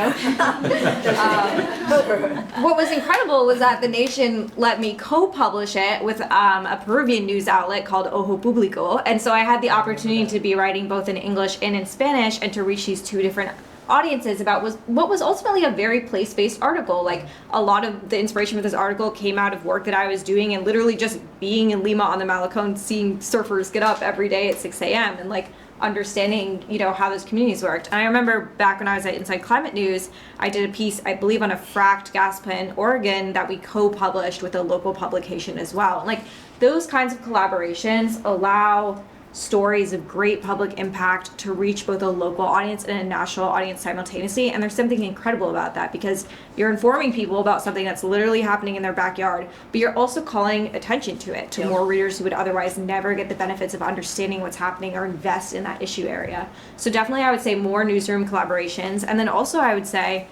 What was incredible was that the Nation let me co-publish it with a Peruvian news outlet called Ojo Público, and so I had the opportunity to be writing both in English and in Spanish, and to reach these two different audiences about what was ultimately a very place-based article. Like, a lot of the inspiration for this article came out of work that I was doing, and literally just being in Lima on the Malecón, seeing surfers get up every day at 6 a.m. and understanding, how those communities worked. And I remember back when I was at Inside Climate News, I did a piece, I believe, on a fracked gas plant in Oregon that we co-published with a local publication as well. And those kinds of collaborations allow stories of great public impact to reach both a local audience and a national audience simultaneously. And there's something incredible about that, because you're informing people about something that's literally happening in their backyard, but you're also calling attention to it, to more readers who would otherwise never get the benefits of understanding what's happening or invest in that issue area. So definitely I would say more newsroom collaborations. And then also I would say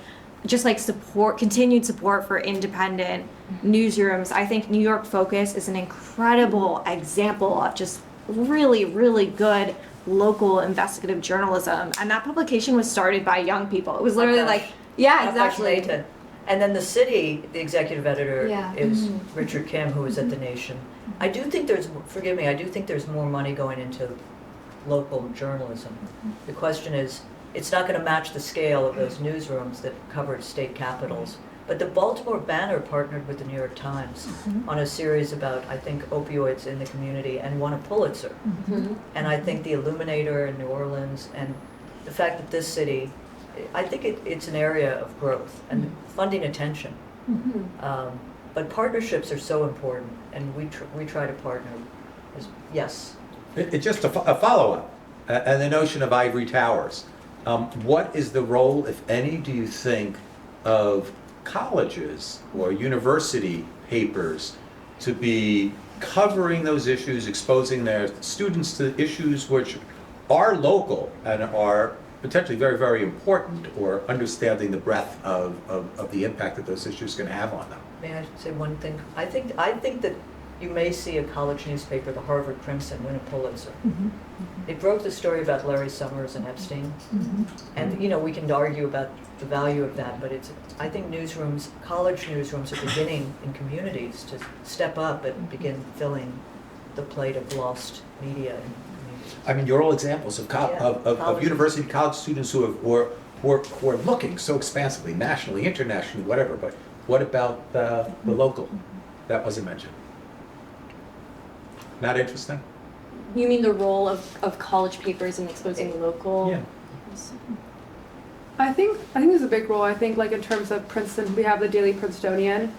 just continued support for independent newsrooms. I think New York Focus is an incredible example of just really, really good local investigative journalism, and that publication was started by young people. It was literally exactly. And then the city, the executive editor is Mm-hmm. Richard Kim, who is at the Nation. I do think there's more money going into local journalism. The question is, it's not going to match the scale of those newsrooms that covered state capitals. But the Baltimore Banner partnered with the New York Times on a series about, I think, opioids in the community, and won a Pulitzer. And I think the Illuminator in New Orleans, and the fact that this city, I think it's an area of growth and funding attention. But partnerships are so important, and we try to partner. Yes. Just a follow-up, and the notion of ivory towers. What is the role, if any, do you think, of colleges or university papers to be covering those issues, exposing their students to issues which are local and are potentially very, very important, or understanding the breadth of the impact that those issues can have on them? May I say one thing? I think that you may see a college newspaper, the Harvard Crimson, win a Pulitzer. Mm-hmm. It broke the story about Larry Summers and Epstein. And, you know, we can argue about the value of that, but I think newsrooms, college newsrooms are beginning in communities to step up and begin filling the plate of lost media in communities. I mean, you're all examples of, College. university college students who are looking so expansively, nationally, internationally, whatever. But what about the local? That wasn't mentioned. Not interesting? You mean the role of college papers in exposing the local? Yeah. I think there's a big role. I think like in terms of Princeton, we have the Daily Princetonian.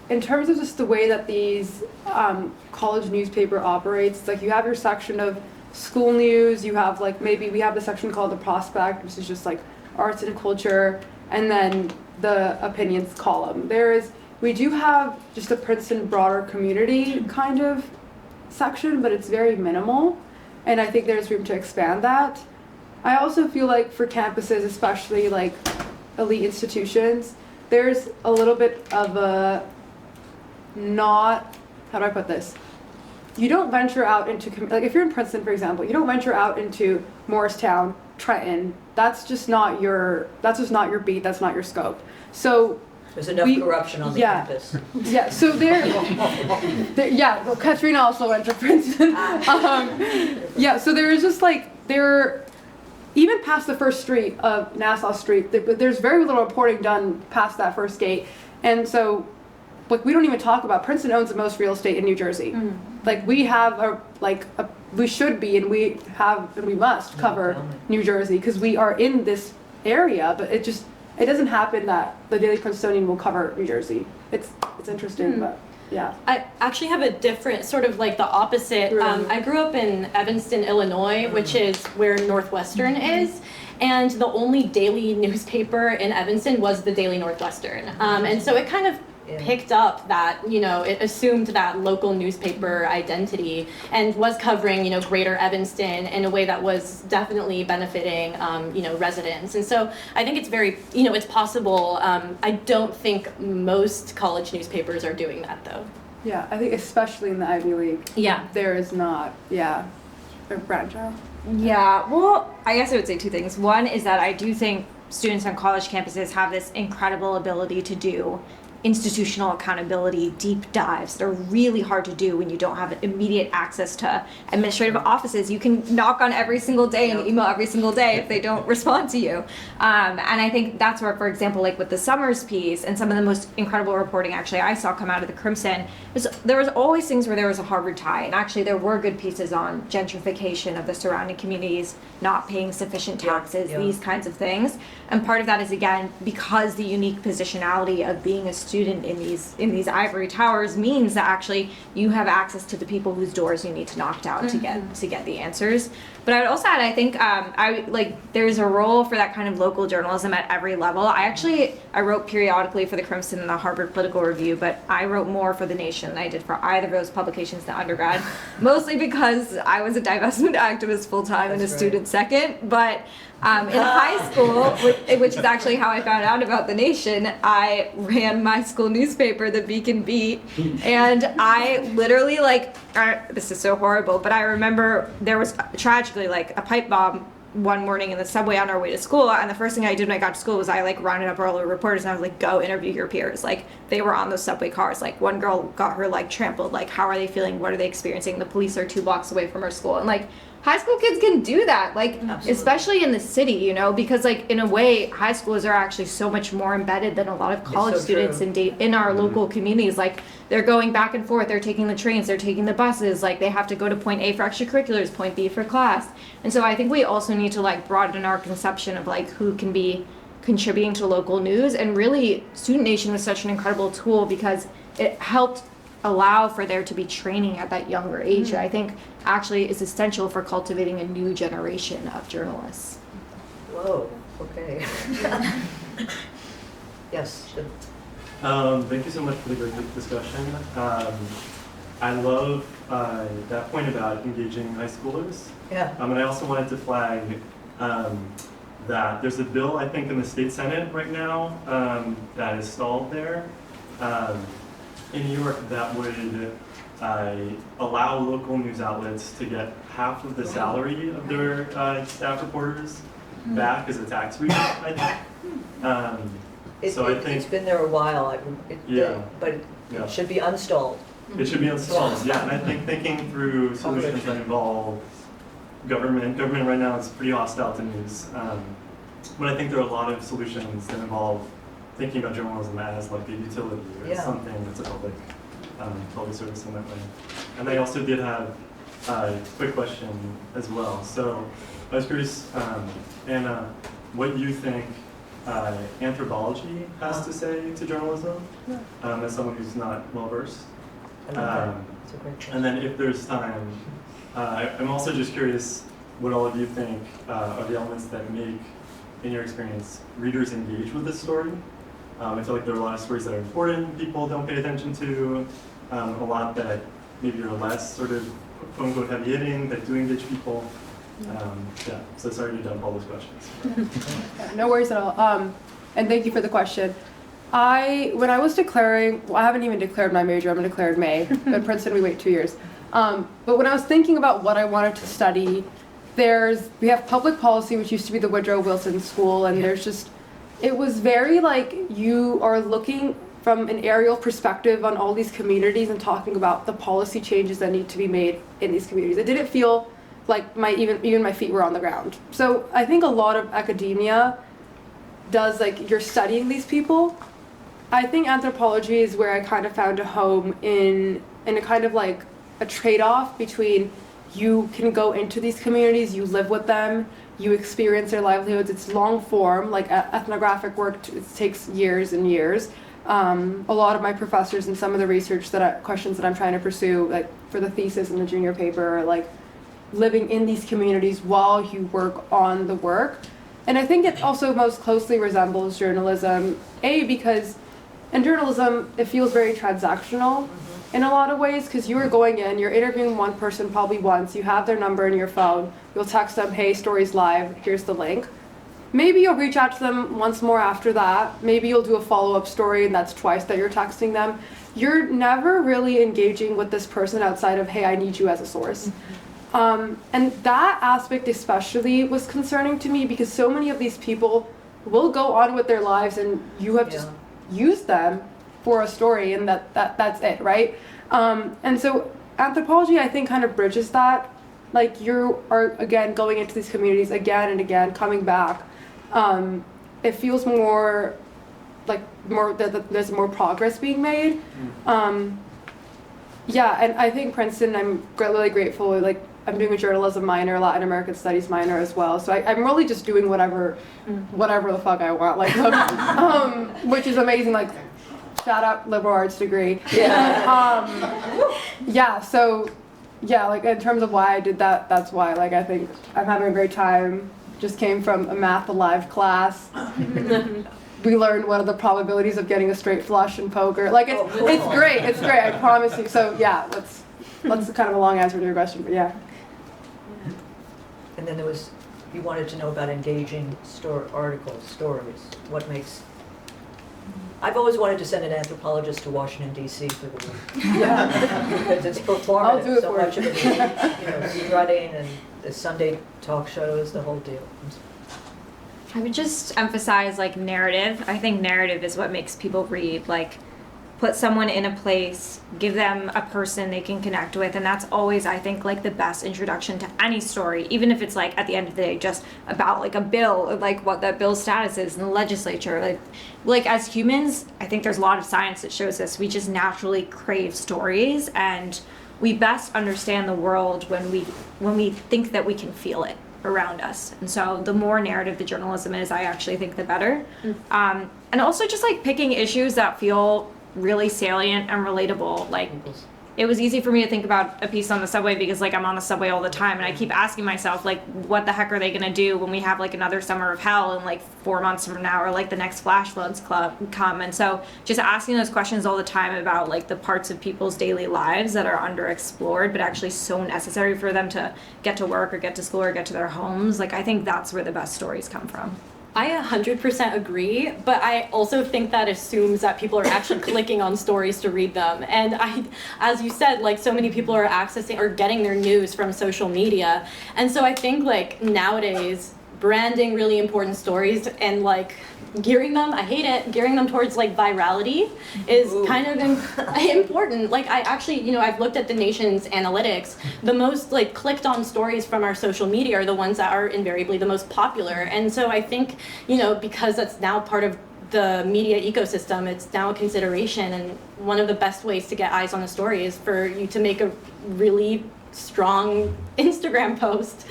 In terms of just the way that these college newspaper operates, like you have your section of school news, you have like maybe we have the section called the Prospect, which is just like arts and culture, and then the opinions column. We do have just a Princeton broader community kind of section, but it's very minimal, and I think there's room to expand that. I also feel like for campuses, especially like elite institutions, there's a little bit of a not, how do I put this? You don't venture out into, like if you're in Princeton, for example, you don't venture out into Morristown, Trenton. That's just not your beat, that's not your scope. So There's enough corruption on the campus. yeah, so yeah, well, Katrina also went to Princeton. Yeah, so there is just like, even past the first street of Nassau Street, there's very little reporting done past that first gate. And so, like, we don't even talk about, Princeton owns the most real estate in New Jersey. Like, we have we should be, and we must cover New Jersey, because we are in this area, but it doesn't happen that the Daily Princetonian will cover New Jersey. It's interesting, but yeah. I actually have a different, sort of like the opposite. I grew up in Evanston, Illinois, which is where Northwestern is. And the only daily newspaper in Evanston was the Daily Northwestern. And so it kind of picked up that, it assumed that local newspaper identity and was covering, greater Evanston in a way that was definitely benefiting, residents. And so I think it's very, it's possible. I don't think most college newspapers are doing that, though. Yeah, I think especially in the Ivy League. Yeah. There is not, a branch out. Yeah, well, I guess I would say two things. One is that I do think students on college campuses have this incredible ability to do institutional accountability deep dives that are really hard to do when you don't have immediate access to administrative offices. You can knock on every single day and email every single day if they don't respond to you. And I think that's where, for example, like with the Summers piece and some of the most incredible reporting actually I saw come out of the Crimson, there was always things where there was a Harvard tie. And actually there were good pieces on gentrification of the surrounding communities, not paying sufficient taxes, these kinds of things. And part of that is, again, because the unique positionality of being a student in these ivory towers means that actually you have access to the people whose doors you need to knock down to get the answers. But I would also add, I think there's a role for that kind of local journalism at every level. I wrote periodically for the Crimson and the Harvard Political Review, but I wrote more for The Nation than I did for either of those publications in undergrad, mostly because I was a divestment activist full-time and a student second. But in high school, which is actually how I found out about The Nation, I ran my school newspaper, the Beacon Beat, and I literally, this is so horrible, but I remember there was tragically a pipe bomb one morning in the subway on our way to school, and the first thing I did when I got to school was I rounded up all the reporters and I was like, go interview your peers. They were on those subway cars. One girl got her leg trampled. How are they feeling? What are they experiencing? The police are 2 blocks away from our school. And high school kids can do that, especially in the city, because in a way, high schoolers are actually so much more embedded than a lot of college students in our local communities. They're going back and forth, they're taking the trains, they're taking the buses, they have to go to point A for extracurriculars, point B for class. And so I think we also need to broaden our conception of who can be contributing to local news. And really, StudentNation was such an incredible tool because it helped allow for there to be training at that younger age that I think actually is essential for cultivating a new generation of journalists. Whoa, okay. Yes. Thank you so much for the great discussion. I love that point about engaging high schoolers. Yeah. And I also wanted to flag that there's a bill, I think, in the state Senate right now that is stalled there. in New York that would allow local news outlets to get half of the salary of their staff reporters back as a tax rebate, I think. So I think It's been there a while, Yeah. but Yeah. it should be installed. it should be installed, yeah. And I think thinking through solutions that involve government right now is pretty hostile to news. But I think there are a lot of solutions that involve thinking about journalism as like a utility or Yeah. something that's a public service in that way. And I also did have a quick question as well. So I was curious, Anna, what you think anthropology has to say to journalism, as someone who's not well versed. It's a great question. And then if there's time, I'm also just curious what all of you think are the elements that make, in your experience, readers engage with this story. I feel like there are a lot of stories that are important, people don't pay attention to, a lot that maybe are less sort of quote unquote heavy hitting, that do engage people. Yeah, so sorry to dump all those questions. No worries at all. And thank you for the question. When I was declaring, well, I haven't even declared my major, I'm going to declare in May. At Princeton, we wait 2 years. But when I was thinking about what I wanted to study, we have public policy, which used to be the Woodrow Wilson School, and it was very like you are looking from an aerial perspective on all these communities and talking about the policy changes that need to be made in these communities. It didn't feel like even my feet were on the ground. So I think a lot of academia does, like, you're studying these people. I think anthropology is where I kind of found a home in a kind of like a trade-off between you can go into these communities, you live with them, you experience their livelihoods. It's long form, like ethnographic work, it takes years and years. A lot of my professors and some of the research questions that I'm trying to pursue, like for the thesis and the junior paper, are like living in these communities while you work on the work. And I think it also most closely resembles journalism, because in journalism, it feels very transactional in a lot of ways, because you are going in, you're interviewing one person probably once, you have their number in your phone, you'll text them, hey, story's live, here's the link. Maybe you'll reach out to them once more after that. Maybe you'll do a follow-up story, and that's twice that you're texting them. You're never really engaging with this person outside of, hey, I need you as a source. And that aspect especially was concerning to me, because so many of these people will go on with their lives, and you have just used them for a story, and that's it, right? And so anthropology, I think, kind of bridges that. Like, you are, again, going into these communities again and again, coming back. It feels more like there's more progress being made. Yeah, and I think Princeton, I'm really grateful. Like, I'm doing a journalism minor, Latin American Studies minor as well. So I'm really just doing whatever the fuck I want, like, which is amazing. Like, shout out liberal arts degree. Yeah. Yeah. So, yeah. Like, in terms of why I did that, that's why. Like, I think I'm having a great time. Just came from a math alive class. We learned what are the probabilities of getting a straight flush in poker. Like, it's great. It's great. I promise you. So yeah, that's kind of a long answer to your question, but yeah. And then you wanted to know about engaging articles, stories. What makes... I've always wanted to send an anthropologist to Washington, D.C. for the week. Yeah. Because it's performative. I'll do it so for much you. of it is, strutting and the Sunday talk shows, the whole deal. I would just emphasize, like, narrative. I think narrative is what makes people read. Like, put someone in a place, give them a person they can connect with, and that's always, I think, like, the best introduction to any story, even if it's, like, at the end of the day, just about, like, a bill, like, what that bill's status is in the legislature. Like as humans, I think there's a lot of science that shows this. We just naturally crave stories, and we best understand the world when we think that we can feel it around us. And so the more narrative the journalism is, I actually think the better. And also just, like, picking issues that feel really salient and relatable. Like, it was easy for me to think about a piece on the subway because, like, I'm on the subway all the time, and I keep asking myself, like, what the heck are they gonna do when we have, like, another summer of hell in, like, 4 months from now, or, like, the next flash floods come. And so just asking those questions all the time about, like, the parts of people's daily lives that are underexplored but actually so necessary for them to get to work or get to school or get to their homes. Like, I think that's where the best stories come from. I 100% agree, but I also think that assumes that people are actually clicking on stories to read them. And as you said, like so many people are accessing or getting their news from social media. And so I think like nowadays, branding really important stories and like gearing them, I hate it, gearing them towards like virality is kind of important. Like I actually, you know, I've looked at the nation's analytics. The most like clicked on stories from our social media are the ones that are invariably the most popular. And so I think, you know, because that's now part of the media ecosystem, it's now a consideration. And one of the best ways to get eyes on a story is for you to make a really strong Instagram post.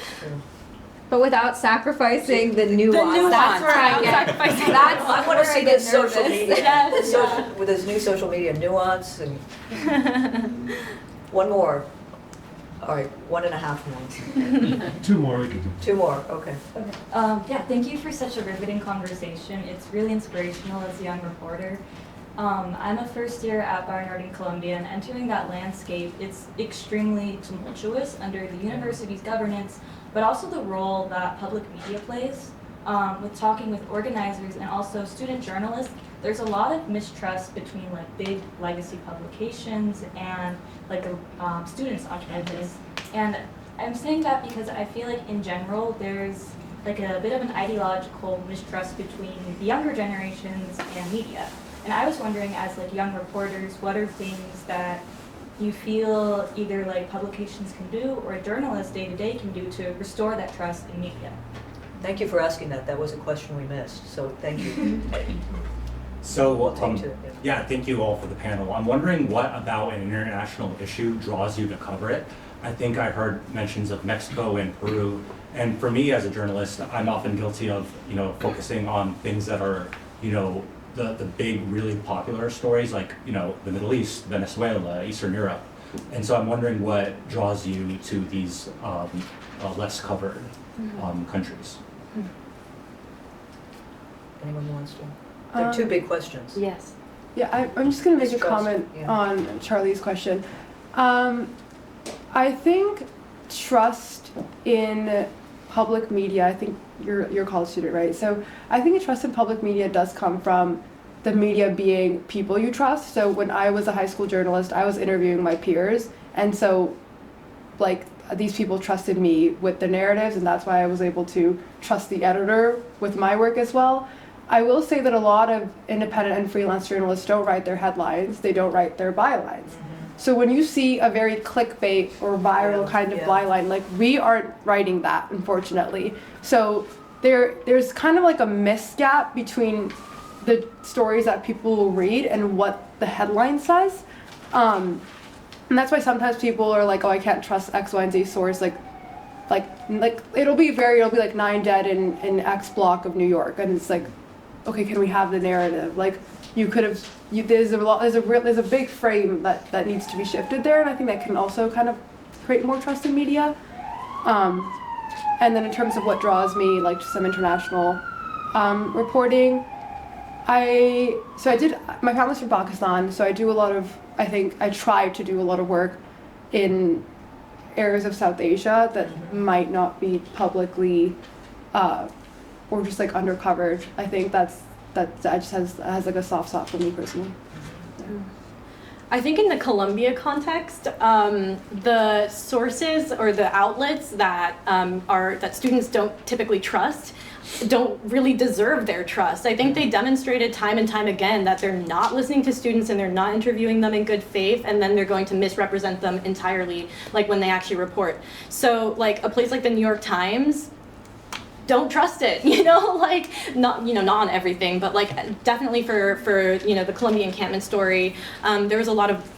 But without sacrificing the nuance. That's where I get. That's I want to see this social media, Yes, with this new social media nuance and one more. All right, 1.5 more. 2 more we can do. 2 more, okay. Yeah, thank you for such a riveting conversation. It's really inspirational as a young reporter. I'm a first year at Barnard in Columbia, and entering that landscape, it's extremely tumultuous under the university's governance, but also the role that public media plays. With talking with organizers and also student journalists, there's a lot of mistrust between like big legacy publications and like the students on campus. And I'm saying that because I feel like in general there's like a bit of an ideological mistrust between the younger generations and media. And I was wondering, as like young reporters, what are things that you feel either like publications can do or journalists day to day can do to restore that trust in media? Thank you for asking that. That was a question we missed, so thank you. So, We'll take to it, yeah, thank you all for the panel. I'm wondering what about an international issue draws you to cover it? I think I heard mentions of Mexico and Peru, and for me as a journalist, I'm often guilty of, you know, focusing on things that are, you know, the big, really popular stories like, you know, the Middle East, Venezuela, Eastern Europe. And so I'm wondering what draws you to these less covered countries. Anyone wants to? There are 2 big questions. Yes. Yeah, I'm just going to make a Mistrust, comment yeah. on Charlie's question. I think trust in public media, I think you're a college student, right? So I think a trust in public media does come from the media being people you trust. So when I was a high school journalist, I was interviewing my peers. And so like these people trusted me with the narratives, and that's why I was able to trust the editor with my work as well. I will say that a lot of independent and freelance journalists don't write their headlines, they don't write their bylines. So when you see a very clickbait or viral kind of byline, like we aren't writing that, unfortunately. So there's kind of like a misgap between the stories that people will read and what the headline says. And that's why sometimes people are like, oh, I can't trust X, Y, and Z source. Like it'll be like 9 dead in X block of New York, and it's like, okay, can we have the narrative? Like you could have, there's a big frame that needs to be shifted there, and I think that can also kind of create more trust in media. And then in terms of what draws me like to some international reporting, my family's from Pakistan, so I try to do a lot of work in areas of South Asia that might not be publicly or just like undercovered. I think that just has like a soft spot for me personally. Yeah. I think in the Columbia context, the sources or the outlets that that students don't typically trust don't really deserve their trust. I think they demonstrated time and time again that they're not listening to students and they're not interviewing them in good faith, and then they're going to misrepresent them entirely, like when they actually report. So like a place like the New York Times, don't trust it, like not on everything, but like definitely for the Columbia encampment story, there was a lot of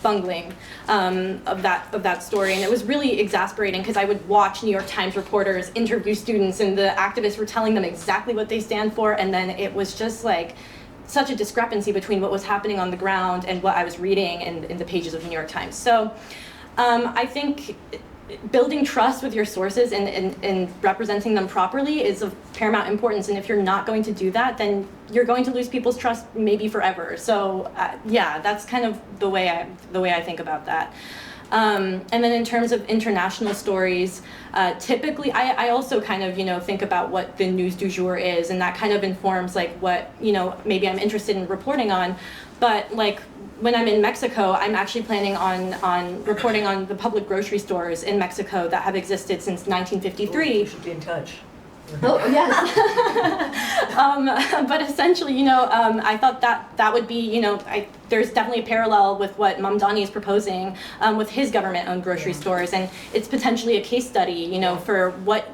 bungling of that story, and it was really exasperating because I would watch New York Times reporters interview students, and the activists were telling them exactly what they stand for, and then it was just like such a discrepancy between what was happening on the ground and what I was reading in the pages of the New York Times. So I think building trust with your sources and representing them properly is of paramount importance, and if you're not going to do that, then you're going to lose people's trust maybe forever. So yeah, that's kind of the way I think about that. And then in terms of international stories, typically I also kind of, think about what the news du jour is, and that kind of informs like what, maybe I'm interested in reporting on. But like when I'm in Mexico, I'm actually planning on reporting on the public grocery stores in Mexico that have existed since 1953. We should be in touch. Oh, yes. But essentially, I thought that would be, there's definitely a parallel with what Mamdani is proposing with his government-owned grocery stores, and it's potentially a case study, for what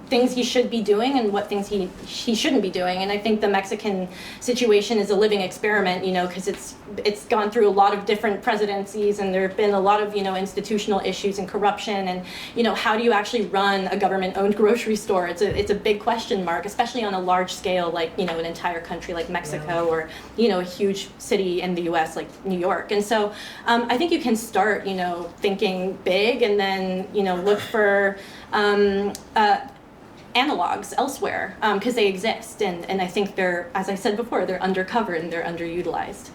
things he should be doing and what things he shouldn't be doing. And I think the Mexican situation is a living experiment, because it's gone through a lot of different presidencies, and there have been a lot of institutional issues and corruption, and how do you actually run a government-owned grocery store? It's a big question mark, especially on a large scale like an entire country like Mexico, or a huge city in the U.S. like New York. And so I think you can start thinking big, and then look for analogs elsewhere, because they exist, and I think they're, as I said before, they're undercovered and they're underutilized.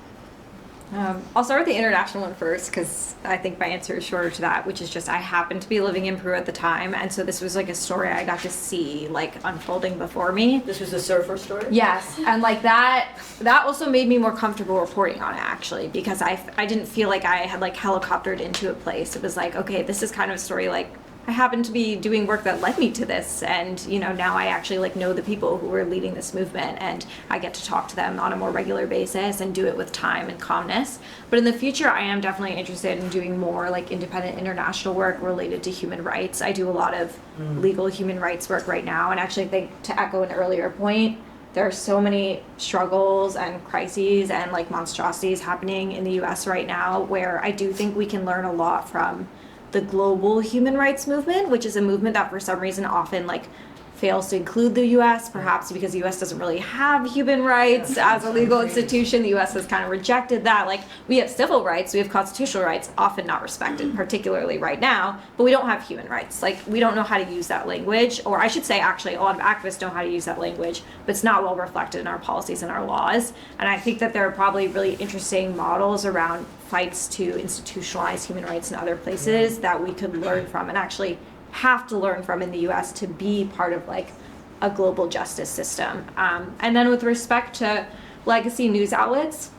I'll start with the international one first, because I think my answer is shorter to that, which is just I happened to be living in Peru at the time, and so this was like a story I got to see like unfolding before me. This was a surfer story? Yes, and like that also made me more comfortable reporting on it, actually, because I didn't feel like I had like helicoptered into a place. It was like, okay, this is kind of a story like I happened to be doing work that led me to this, and now I actually like know the people who were leading this movement, and I get to talk to them on a more regular basis and do it with time and calmness. But in the future, I am definitely interested in doing more like independent international work related to human rights. I do a lot of legal human rights work right now, and actually I think, to echo an earlier point, there are so many struggles and crises and like monstrosities happening in the US right now, where I do think we can learn a lot from the global human rights movement, which is a movement that for some reason often like fails to include the US, perhaps because the US doesn't really have human rights as a legal institution. The US has kind of rejected that. Like, we have civil rights, we have constitutional rights, often not respected, particularly right now, but we don't have human rights. Like, we don't know how to use that language, or I should say actually a lot of activists know how to use that language, but it's not well reflected in our policies and our laws. And I think that there are probably really interesting models around fights to institutionalize human rights in other places that we could learn from, and actually have to learn from in the US to be part of like a global justice system. And then with respect to legacy news outlets,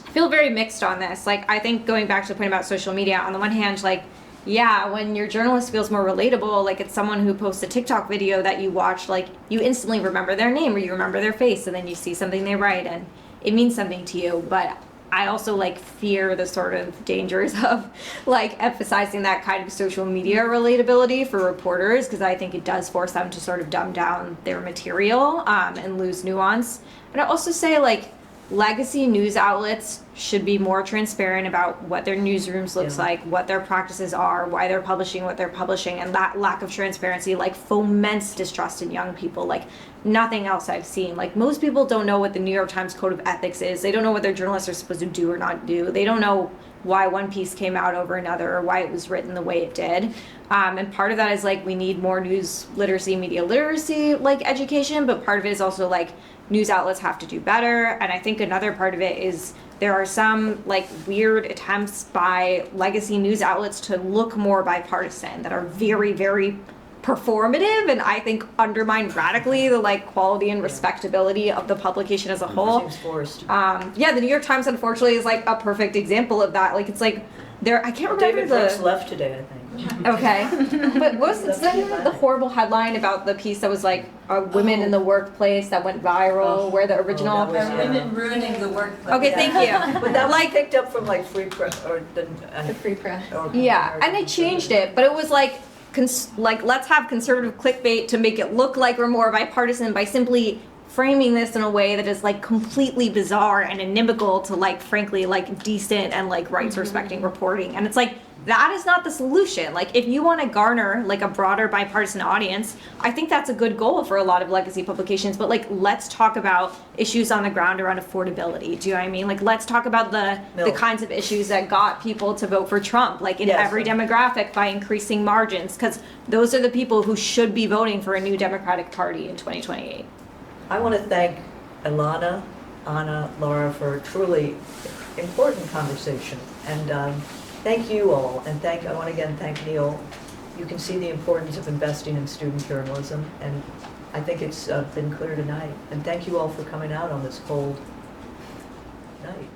I feel very mixed on this. Like, I think going back to the point about social media, on the one hand, like, yeah, when your journalist feels more relatable, like it's someone who posts a TikTok video that you watch, like you instantly remember their name or you remember their face, and then you see something they write and it means something to you. But I also like fear the sort of dangers of like emphasizing that kind of social media relatability for reporters, because I think it does force them to sort of dumb down their material and lose nuance. But I also say like legacy news outlets should be more transparent about what their newsrooms looks like, what their practices are, why they're publishing what they're publishing, and that lack of transparency like foments distrust in young people like nothing else I've seen. Like, most people don't know what the New York Times Code of Ethics is. They don't know what their journalists are supposed to do or not do. They don't know why one piece came out over another or why it was written the way it did. And part of that is like we need more news literacy, media literacy like education, but part of it is also like news outlets have to do better. And I think another part of it is there are some like weird attempts by legacy news outlets to look more bipartisan that are very, very performative, and I think undermine radically the like quality and respectability of the publication as a whole. Seems forced. Yeah, the New York Times unfortunately is like a perfect example of that. Like, it's like I can't remember David Brooks the. left today, I think. Okay, but what was the horrible headline about the piece that was like women in the workplace that went viral, where the original. Women ruining the workplace. Okay, thank you. But that was picked up from like Free Press or the Free Press. Yeah, and they changed it, but it was like. Let's have conservative clickbait to make it look like we're more bipartisan by simply framing this in a way that is like completely bizarre and inimical to like frankly like decent and like rights respecting reporting. And it's like, that is not the solution. Like, if you want to garner like a broader bipartisan audience, I think that's a good goal for a lot of legacy publications, but like, let's talk about issues on the ground around affordability. Do you know what I mean? Like, let's talk about the kinds of issues that got people to vote for Trump, like in every demographic by increasing margins, because those are the people who should be voting for a new Democratic Party in 2028. I want to thank Ilana, Anna, Lara for a truly important conversation. And Thank you all, and I want to again thank Neil. You can see the importance of investing in student journalism, and I think it's been clear tonight. And thank you all for coming out on this cold night.